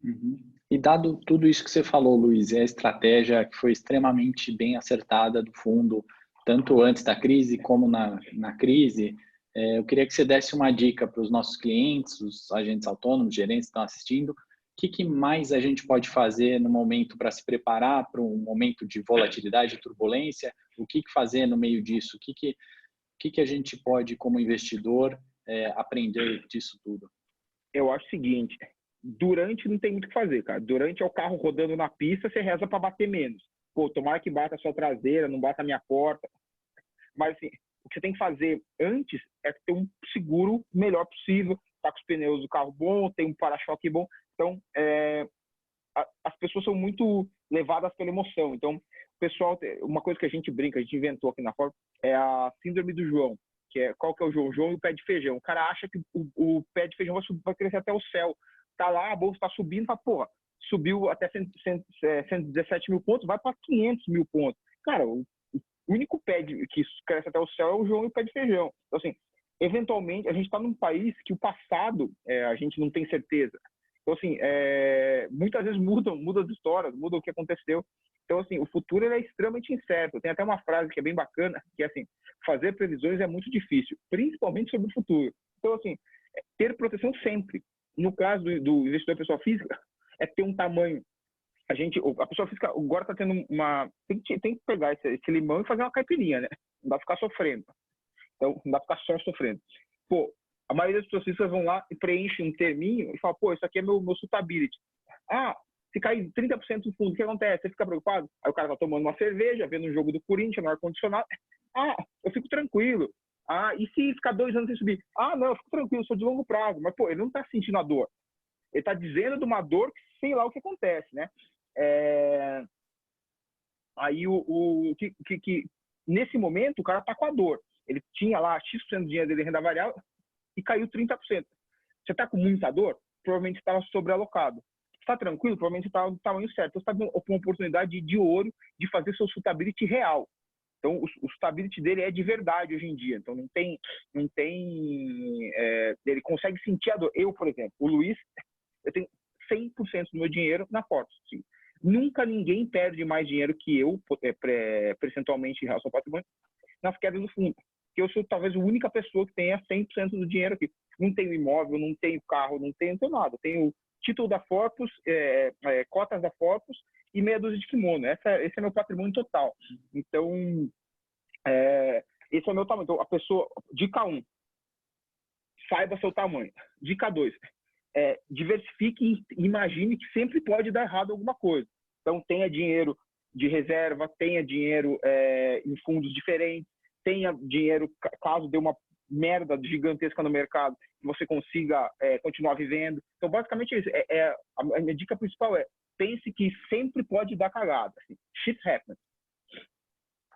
Uhum. E dado tudo isso que você falou, Luiz, a estratégia que foi extremamente bem acertada do fundo, tanto antes da crise como na crise, eu queria que você desse uma dica para os nossos clientes, os agentes autônomos, gerentes que estão assistindo, o que mais a gente pode fazer no momento para se preparar para um momento de volatilidade e turbulência, o que fazer no meio disso, o que a gente pode, como investidor, aprender disso tudo? Eu acho o seguinte, durante não tem muito o que fazer, cara. Durante é o carro rodando na pista, você reza para bater menos. Pô, tomara que bata a sua traseira, não bata a minha porta. Mas, assim, o que você tem que fazer antes é ter um seguro melhor possível, tá com os pneus do carro bom, tem um para-choque bom. Então, as pessoas são muito levadas pela emoção. Então, o pessoal, uma coisa que a gente brinca, a gente inventou aqui na Ford, é a síndrome do João. Qual que é o João? O João e o pé de feijão. O cara acha que o pé de feijão vai crescer até o céu. Tá lá, a bolsa está subindo, fala, porra, subiu até 117 mil pontos, vai para 500 mil pontos. Cara, o único pé que cresce até o céu é o João e o pé de feijão. Então, assim, eventualmente, a gente está num país que o passado a gente não tem certeza. Então, assim, muitas vezes muda as histórias, muda o que aconteceu. Então, assim, o futuro ele é extremamente incerto. Tem até uma frase que é bem bacana, que é assim, fazer previsões é muito difícil, principalmente sobre o futuro. Então, assim, ter proteção sempre. No caso do investidor pessoa física, é ter um tamanho. A pessoa física agora está tendo tem que pegar esse limão e fazer uma caipirinha, né? Não dá pra ficar sofrendo. Então, não dá pra ficar só sofrendo. Pô, a maioria das pessoas físicas vão lá e preenchem um terminho e falam, pô, isso aqui é meu suitability. Ah, se cair 30% do fundo, o que acontece? Você fica preocupado? Aí o cara tá tomando uma cerveja, vendo um jogo do Corinthians no ar-condicionado. Ah, eu fico tranquilo. Ah, e se ficar 2 anos sem subir? Ah, não, eu fico tranquilo, sou de longo prazo. Mas, pô, ele não tá sentindo a dor. Ele tá dizendo de uma dor que sei lá o que acontece, né? Aí, nesse momento, o cara tá com a dor. Ele tinha lá X% do dinheiro dele em renda variável e caiu 30%. Você tá com muita dor? Provavelmente estava sobrealocado. Está tranquilo? Provavelmente está no tamanho certo. Você está com uma oportunidade de ouro de fazer seu suitability real. Então, o suitability dele é de verdade hoje em dia. Então, não tem ele consegue sentir a dor. Eu, por exemplo, o Luiz, eu tenho 100% do meu dinheiro na Forte. Sim. Nunca ninguém perde mais dinheiro que eu, percentualmente em relação ao patrimônio, nas quedas do fundo. Porque eu sou talvez a única pessoa que tenha 100% do dinheiro aqui. Não tenho imóvel, não tenho carro, não tenho nada. Eu tenho título da Forpus, cotas da Forpus e meia dúzia de kimono. Esse é meu patrimônio total. Então, esse é o meu tamanho. Então, a pessoa, dica 1, saiba seu tamanho. Dica 2, diversifique e imagine que sempre pode dar errado alguma coisa. Então, tenha dinheiro de reserva, tenha dinheiro em fundos diferentes, tenha dinheiro caso dê uma merda gigantesca no mercado, que você consiga continuar vivendo. Então, basicamente, é isso. A minha dica principal pense que sempre pode dar cagada. Assim. Shit happens.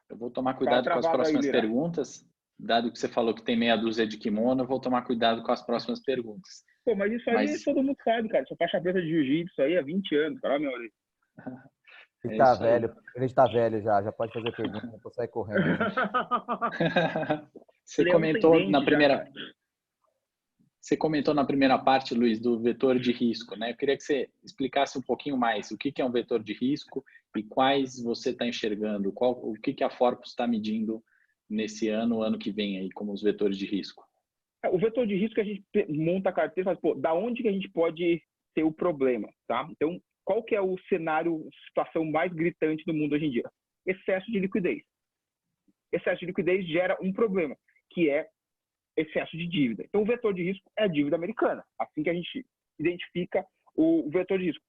Eu vou tomar cuidado com as próximas perguntas. Dado que você falou que tem meia dúzia de kimono, eu vou tomar cuidado com as próximas perguntas. Pô, mas isso aí todo mundo sabe, cara. Sou faixa preta de jiu-jitsu aí há 20 anos, cara. Olha minha orelha. Ele tá velho, ele está velho já pode fazer pergunta, não pode sair correndo. Você comentou na primeira... Você comentou na primeira parte, Luiz, do vetor de risco, né? Eu queria que você explicasse um pouquinho mais o que é um vetor de risco e quais você está enxergando, o que a Forpus está medindo nesse ano que vem aí, como os vetores de risco. O vetor de risco, a gente monta a carteira e fala, pô, da onde que a gente pode ter o problema, tá? Então, qual que é o cenário, situação mais gritante do mundo hoje em dia? Excesso de liquidez. Excesso de liquidez gera um problema, que é excesso de dívida. Então, o vetor de risco é a dívida americana. Assim que a gente identifica o vetor de risco.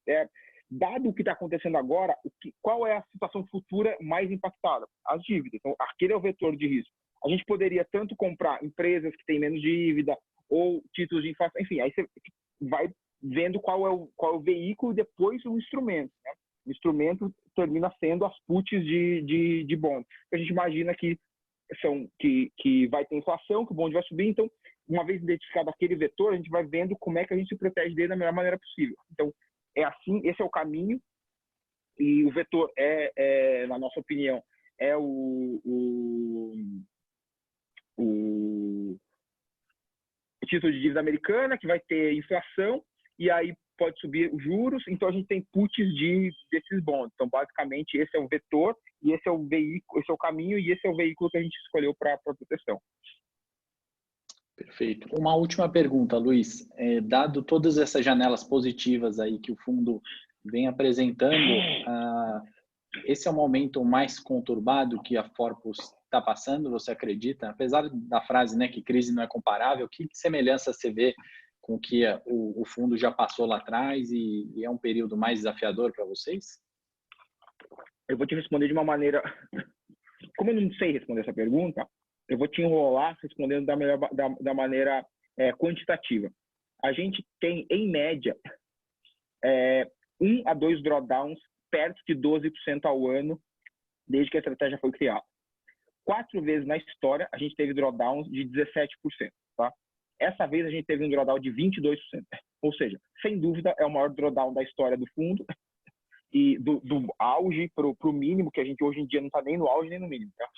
Dado o que está acontecendo agora, qual é a situação futura mais impactada? As dívidas. Então, aquele é o vetor de risco. A gente poderia tanto comprar empresas que têm menos dívida ou títulos de inflação. Enfim, aí você vai vendo qual é o veículo e depois o instrumento. Né? O instrumento termina sendo as puts de bond. A gente imagina que vai ter inflação, que o bonde vai subir. Então, uma vez identificado aquele vetor, a gente vai vendo como é que a gente se protege dele da melhor maneira possível. Então, assim, esse é o caminho. E o vetor na nossa opinião, é o título de dívida americana, que vai ter inflação, e aí pode subir os juros, então a gente tem puts desses bonds. Então, basicamente, esse é o vetor, e esse é o veículo, esse é o caminho, e esse é o veículo que a gente escolheu para proteção. Perfeito. Uma última pergunta, Luiz. Dado todas essas janelas positivas aí que o fundo vem apresentando, esse é o momento mais conturbado que a Forpus está passando, você acredita? Apesar da frase, né, que crise não é comparável, que semelhança você vê com o que o fundo já passou lá atrás e é um período mais desafiador para vocês? Eu vou te responder de uma maneira... Como eu não sei responder essa pergunta, eu vou te enrolar respondendo da maneira quantitativa. A gente tem, em média, 1 a 2 drawdowns perto de 12% ao ano, desde que a estratégia foi criada. 4 vezes na história, a gente teve drawdowns de 17%. Tá? Essa vez, a gente teve um drawdown de 22%. Ou seja, sem dúvida, é o maior drawdown da história do fundo, e do auge para o mínimo, que a gente hoje em dia não está nem no auge nem no mínimo. Tá?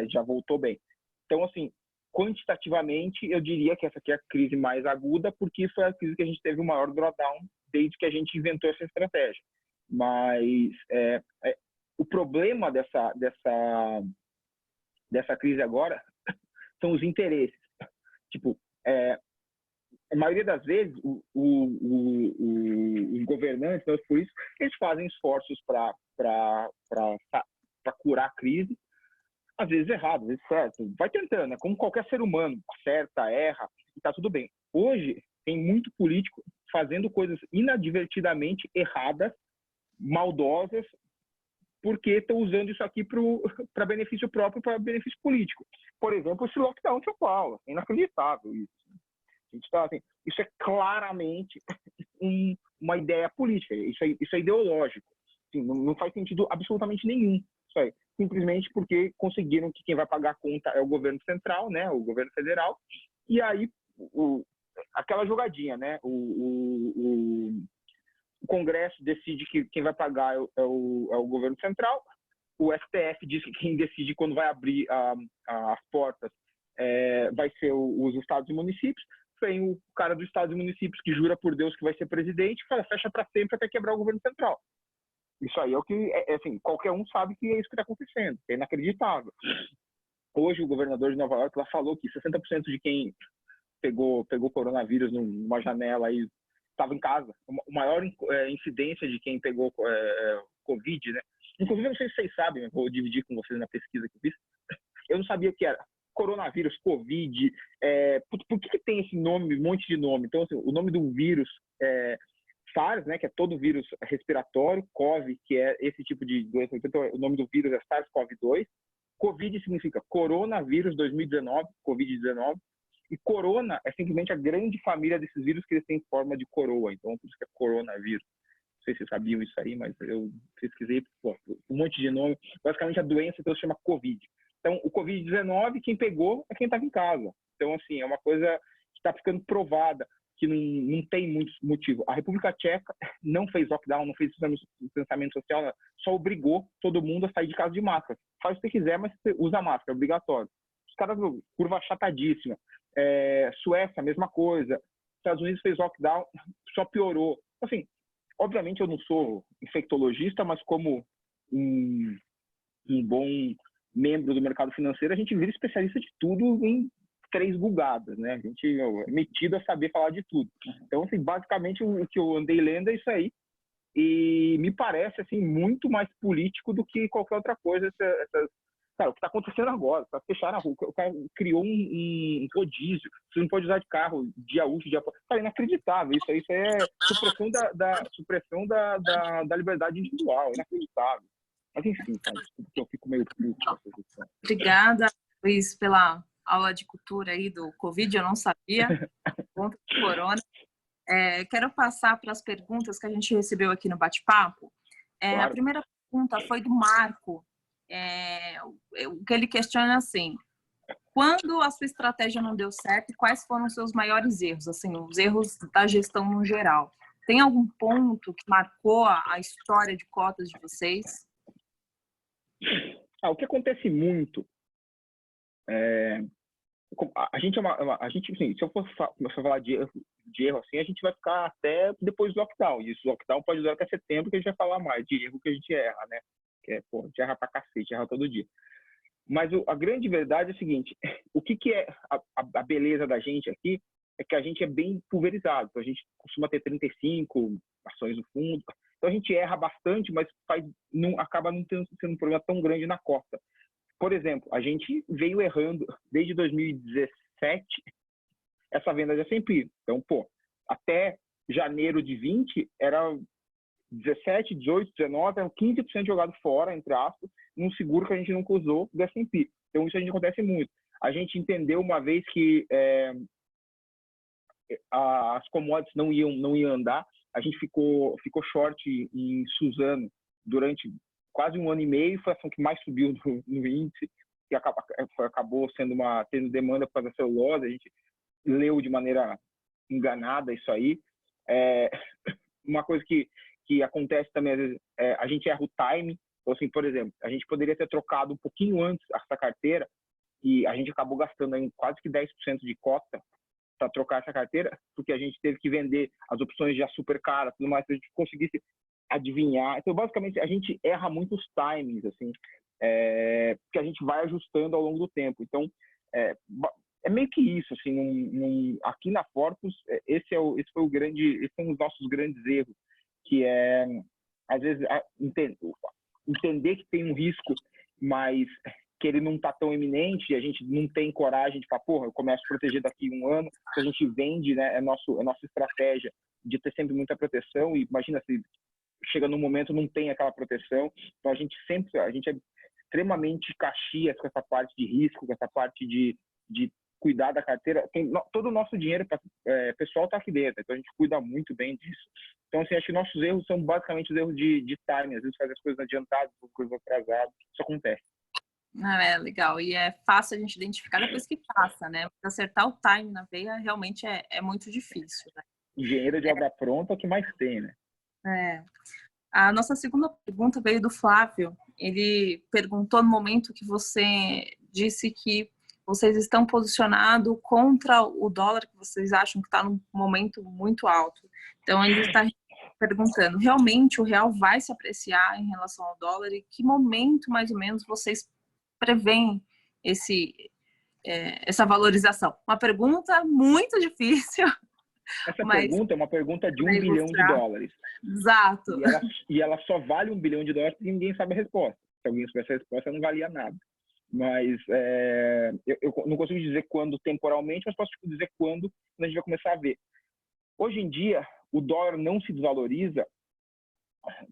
Já voltou bem. Então, assim, quantitativamente, eu diria que essa aqui é a crise mais aguda, porque foi a crise que a gente teve o maior drawdown desde que a gente inventou essa estratégia. Mas o problema dessa crise agora são os interesses. Tipo, a maioria das vezes, os governantes, então, por isso, eles fazem esforços para curar a crise, às vezes errado, às vezes certo. Vai tentando, né? Como qualquer ser humano, acerta, erra, e está tudo bem. Hoje, tem muito político fazendo coisas inadvertidamente erradas, maldosas, porque estão usando isso aqui para benefício próprio, para benefício político. Por exemplo, esse lockdown de São Paulo. É inacreditável isso. A gente tá, assim, isso é claramente uma ideia política, isso é ideológico. Assim, não faz sentido absolutamente nenhum. Isso aí. Simplesmente porque conseguiram que quem vai pagar a conta é o governo central, né, o governo federal, e aí aquela jogadinha, né, o Congresso decide que quem vai pagar é o governo central, o STF diz que quem decide quando vai abrir as portas vai ser os estados e municípios. Vem o cara dos estados e municípios que jura por Deus que vai ser presidente, fala, fecha para sempre até quebrar o governo central. Isso aí é o que, assim, qualquer um sabe que é isso que está acontecendo, é inacreditável. Hoje o governador de Nova York lá falou que 60% de quem pegou coronavírus numa janela aí estava em casa. A maior incidência de quem pegou Covid, né? Inclusive, eu não sei se vocês sabem, eu vou dividir com vocês na pesquisa que eu fiz. Eu não sabia o que era coronavírus, Covid. Por que tem esse nome, um monte de nome? Então, assim, o nome do vírus SARS, né, que é todo vírus respiratório, CoV, que é esse tipo de doença. Então, o nome do vírus é SARS-CoV-2. Covid significa coronavírus 2019, Covid-19. E corona é simplesmente a grande família desses vírus que eles têm forma de coroa. Então, por isso que é coronavírus. Não sei se vocês sabiam isso aí, mas eu pesquisei, um monte de nome. Basicamente, a doença então, se chama Covid. Então, o Covid-19, quem pegou é quem estava em casa. Então, assim, é uma coisa que está ficando provada, que não tem muito motivo. A República Tcheca não fez lockdown, não fez distanciamento social, só obrigou todo mundo a sair de casa de máscara. Faz o que quiser, mas usa máscara, é obrigatório. Os caras, curva achatadíssima. Suécia, a mesma coisa. Estados Unidos fez lockdown, só piorou. Assim, obviamente eu não sou infectologista, mas como um bom membro do mercado financeiro, a gente vira especialista de tudo em 3 bugadas, né? A gente é metido a saber falar de tudo. Então, assim, basicamente o que eu andei lendo é isso aí. E me parece, assim, muito mais político do que qualquer outra coisa. Cara, o que está acontecendo agora? Para fechar na rua, o cara criou um rodízio. Você não pode usar de carro dia útil, dia... Cara, inacreditável. Isso é supressão da liberdade individual. Inacreditável. Mas enfim, cara, eu fico meio puto com essa questão. Obrigada, Luiz, pela aula de cultura aí do Covid, eu não sabia. Contra o corona. Quero passar para as perguntas que a gente recebeu aqui no bate-papo. Claro. A primeira pergunta foi do Marco. O que ele questiona assim: quando a sua estratégia não deu certo, quais foram os seus maiores erros, assim, os erros da gestão no geral? Tem algum ponto que marcou a história de cotas de vocês? O que acontece muito a gente assim, se eu for falar de erro assim, a gente vai ficar até depois do lockdown. E esse lockdown pode durar até setembro, que a gente vai falar mais de erro que a gente erra, né? Que a gente erra pra cacete, erra todo dia. Mas a grande verdade é o seguinte: o que é a beleza da gente aqui é que a gente é bem pulverizado. Então, a gente costuma ter 35 ações no fundo. Então, a gente erra bastante, mas acaba não sendo um problema tão grande na cota. Por exemplo, a gente veio errando desde 2017 essa venda de S&P. Então, até janeiro de 20 era 17, 18, 19, eram 15% jogado fora, entre aspas, num seguro que a gente nunca usou do S&P. Então, isso a gente acontece muito. A gente entendeu uma vez que as commodities não iam andar, a gente ficou short em Suzano durante quase 1 ano e meio, foi a ação que mais subiu no índice, que acabou tendo demanda para a celulose. A gente leu de maneira enganada isso aí. Uma coisa que acontece também, às vezes, a gente erra o time. Então, assim, por exemplo, a gente poderia ter trocado um pouquinho antes essa carteira e a gente acabou gastando aí quase que 10% de cota para trocar essa carteira, porque a gente teve que vender as opções já super caras, tudo mais, para a gente conseguisse adivinhar. Então, basicamente, a gente erra muito os timings, assim, que a gente vai ajustando ao longo do tempo. Então, é meio que isso, assim, aqui na Fortus, esse são os nossos grandes erros, que é, às vezes, entender que tem um risco, mas que ele não está tão iminente, e a gente não tem coragem de falar, porra, eu começo a proteger daqui a 1 ano, que a gente vende, né, é nossa estratégia de ter sempre muita proteção, e imagina se chega num momento não tem aquela proteção, então a gente é extremamente caxias com essa parte de risco, com essa parte de cuidar da carteira. Todo o nosso dinheiro pessoal está aqui dentro, então a gente cuida muito bem disso. Então, assim, acho que nossos erros são basicamente os erros de timing, às vezes fazer as coisas adiantadas, as coisas atrasadas, isso acontece. É legal, e é fácil a gente identificar depois que passa, né? Acertar o time na veia realmente é muito difícil, né? Engenheiro de obra pronta é o que mais tem, né? A nossa segunda pergunta veio do Flávio. Ele perguntou no momento que você disse que vocês estão posicionados contra o dólar, que vocês acham que está num momento muito alto. Então, ele está perguntando, realmente o real vai se apreciar em relação ao dólar? E que momento, mais ou menos, vocês preveem essa valorização? Uma pergunta muito difícil. Essa pergunta é uma pergunta de $1 bilhão. Exato. E ela só vale $1 bilhão porque ninguém sabe a resposta. Se alguém soubesse a resposta, não valia nada. Mas eu não consigo dizer quando temporalmente, mas posso dizer quando a gente vai começar a ver. Hoje em dia, o dólar não se desvaloriza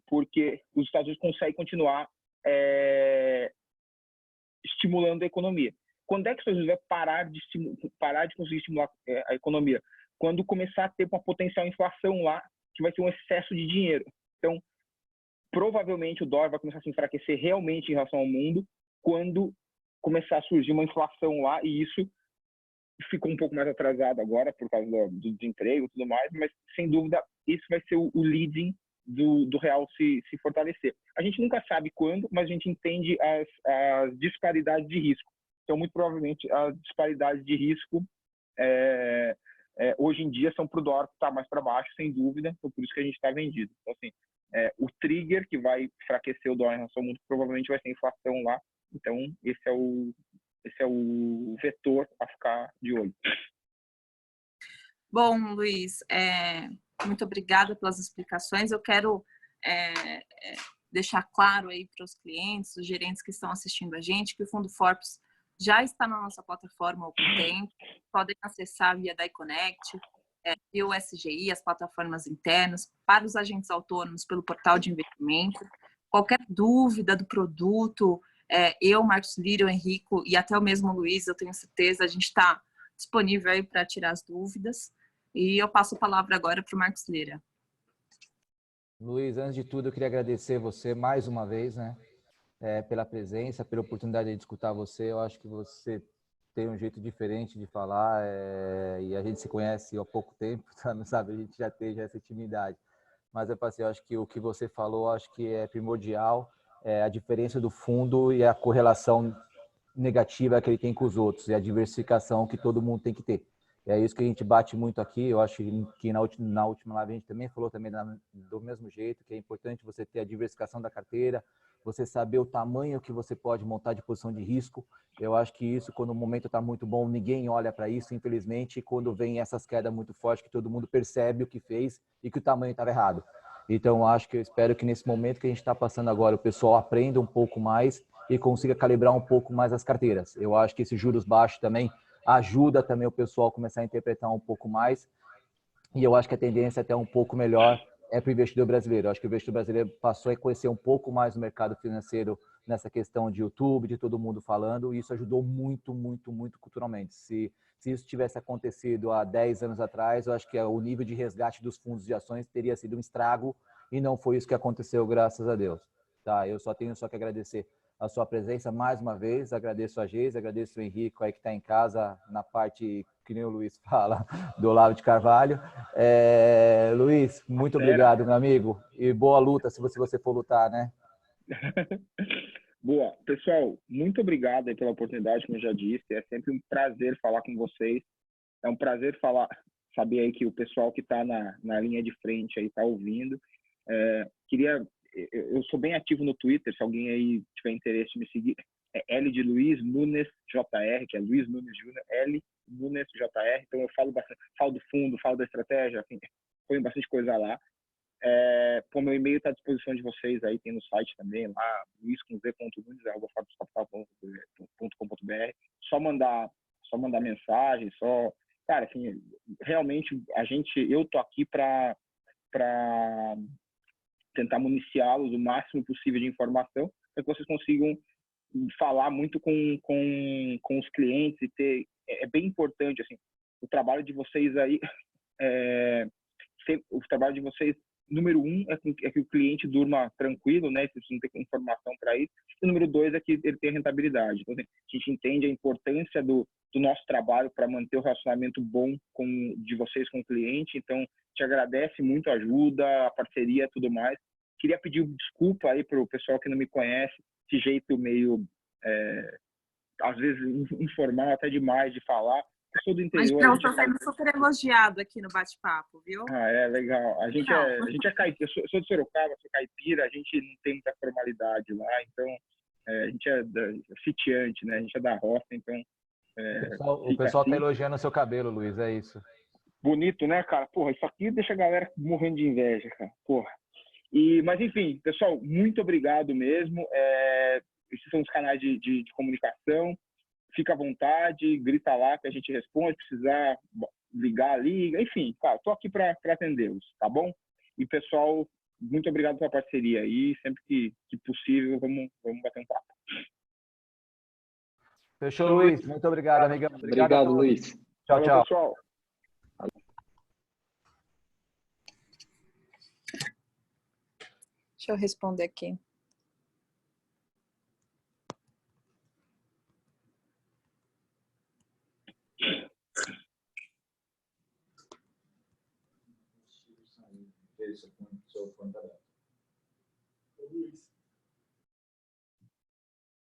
porque os Estados Unidos conseguem continuar estimulando a economia. Quando é que os Estados Unidos vai parar de conseguir estimular a economia? Quando começar a ter uma potencial inflação lá, que vai ter um excesso de dinheiro. Então, provavelmente o dólar vai começar a se enfraquecer realmente em relação ao mundo quando começar a surgir uma inflação lá, e isso ficou um pouco mais atrasado agora por causa do desemprego e tudo mais, mas sem dúvida isso vai ser o leading do real se fortalecer. A gente nunca sabe quando, mas a gente entende as disparidades de risco. Então, muito provavelmente, as disparidades de risco hoje em dia são para o dólar que está mais para baixo, sem dúvida, então por isso que a gente está vendido. Então, assim, o trigger que vai enfraquecer o dólar em relação ao mundo provavelmente vai ser a inflação lá. Então, esse é o vetor a ficar de olho. Bom, Luiz, muito obrigada pelas explicações. Eu quero deixar claro aí para os clientes, os gerentes que estão assistindo a gente, que o Fundo Forpus já está na nossa plataforma há algum tempo. Podem acessar via DaiConnect, via o SGI, as plataformas internas, para os agentes autônomos pelo portal de investimento. Qualquer dúvida do produto, eu, Marcos Lírio, Henrico e até o mesmo Luiz, eu tenho certeza, a gente está disponível aí para tirar as dúvidas. E eu passo a palavra agora para o Marcos Lira. Luiz, antes de tudo, eu queria agradecer você mais uma vez, né? Pela presença, pela oportunidade de escutar você. Eu acho que você tem um jeito diferente de falar e a gente se conhece há pouco tempo, sabe? A gente já tem essa intimidade. Mas eu acho que o que você falou, acho que é primordial, a diferença do fundo e a correlação negativa que ele tem com os outros e a diversificação que todo mundo tem que ter. É isso que a gente bate muito aqui. Eu acho que na última live a gente também falou também do mesmo jeito, que é importante você ter a diversificação da carteira, você saber o tamanho que você pode montar de posição de risco. Eu acho que isso, quando o momento está muito bom, ninguém olha para isso, infelizmente, quando vem essas quedas muito fortes, que todo mundo percebe o que fez e que o tamanho estava errado. Então, eu espero que nesse momento que a gente está passando agora, o pessoal aprenda um pouco mais e consiga calibrar um pouco mais as carteiras. Eu acho que esses juros baixos também ajuda também o pessoal a começar a interpretar um pouco mais. E eu acho que a tendência é até um pouco melhor para o investidor brasileiro. Eu acho que o investidor brasileiro passou a conhecer um pouco mais o mercado financeiro nessa questão de YouTube, de todo mundo falando, e isso ajudou muito, muito, muito culturalmente. Se isso tivesse acontecido há 10 anos atrás, eu acho que o nível de resgate dos fundos de ações teria sido um estrago, e não foi isso que aconteceu, graças a Deus. Tá? Eu tenho que agradecer a sua presença mais uma vez, agradeço a Geise, agradeço o Henrico aí que está em casa na parte, que nem o Luiz fala, do Olavo de Carvalho. Luiz, muito obrigado, meu amigo, e boa luta se você for lutar, né? Boa. Pessoal, muito obrigado aí pela oportunidade, como eu já disse, é sempre um prazer falar com vocês, é um prazer saber aí que o pessoal que está na linha de frente aí está ouvindo. Eu sou bem ativo no Twitter, se alguém aí tiver interesse em me seguir, é L de Luiz Nunes JR, que é Luiz Nunes Júnior, L Nunes JR. Então eu falo bastante, falo do fundo, falo da estratégia, enfim, põe bastante coisa lá. Meu e-mail está à disposição de vocês aí, tem no site também, lá, luiz.nunes@fabroscapital.com.br. Só mandar mensagem, cara, assim, realmente eu tô aqui para tentar municiá-los o máximo possível de informação para que vocês consigam falar muito com os clientes e ter, é bem importante, assim, o trabalho de vocês aí, o trabalho de vocês, número 1, é que o cliente durma tranquilo, né? Vocês não tem informação para isso. E número 2 é que ele tem rentabilidade. Então, assim, a gente entende a importância do nosso trabalho para manter o relacionamento bom de vocês com o cliente. Então, te agradece muito a ajuda, a parceria e tudo mais. Queria pedir desculpa aí para o pessoal que não me conhece, esse jeito meio, às vezes, informal até demais de falar. Eu sou do interior. Mas eu estou sendo super elogiado aqui no bate-papo, viu? Legal. A gente é caipira. Eu sou de Sorocaba, sou caipira, a gente não tem muita formalidade lá, então a gente é sitiante, né? A gente é da roça, então... O pessoal tá elogiando o seu cabelo, Luiz, é isso. Bonito, né, cara? Porra, isso aqui deixa a galera morrendo de inveja, cara. Porra. Mas, enfim, pessoal, muito obrigado mesmo. Esses são os canais de comunicação. Fica à vontade, grita lá que a gente responde, precisar ligar, liga, enfim, cara, tô aqui para atendê-los, tá bom? E, pessoal, muito obrigado pela parceria aí, sempre que possível, vamos bater um papo. Fechou, Luiz? Muito obrigado, amigão. Obrigado, Luiz. Tchau, tchau. Pessoal. Deixa eu responder aqui. Luiz.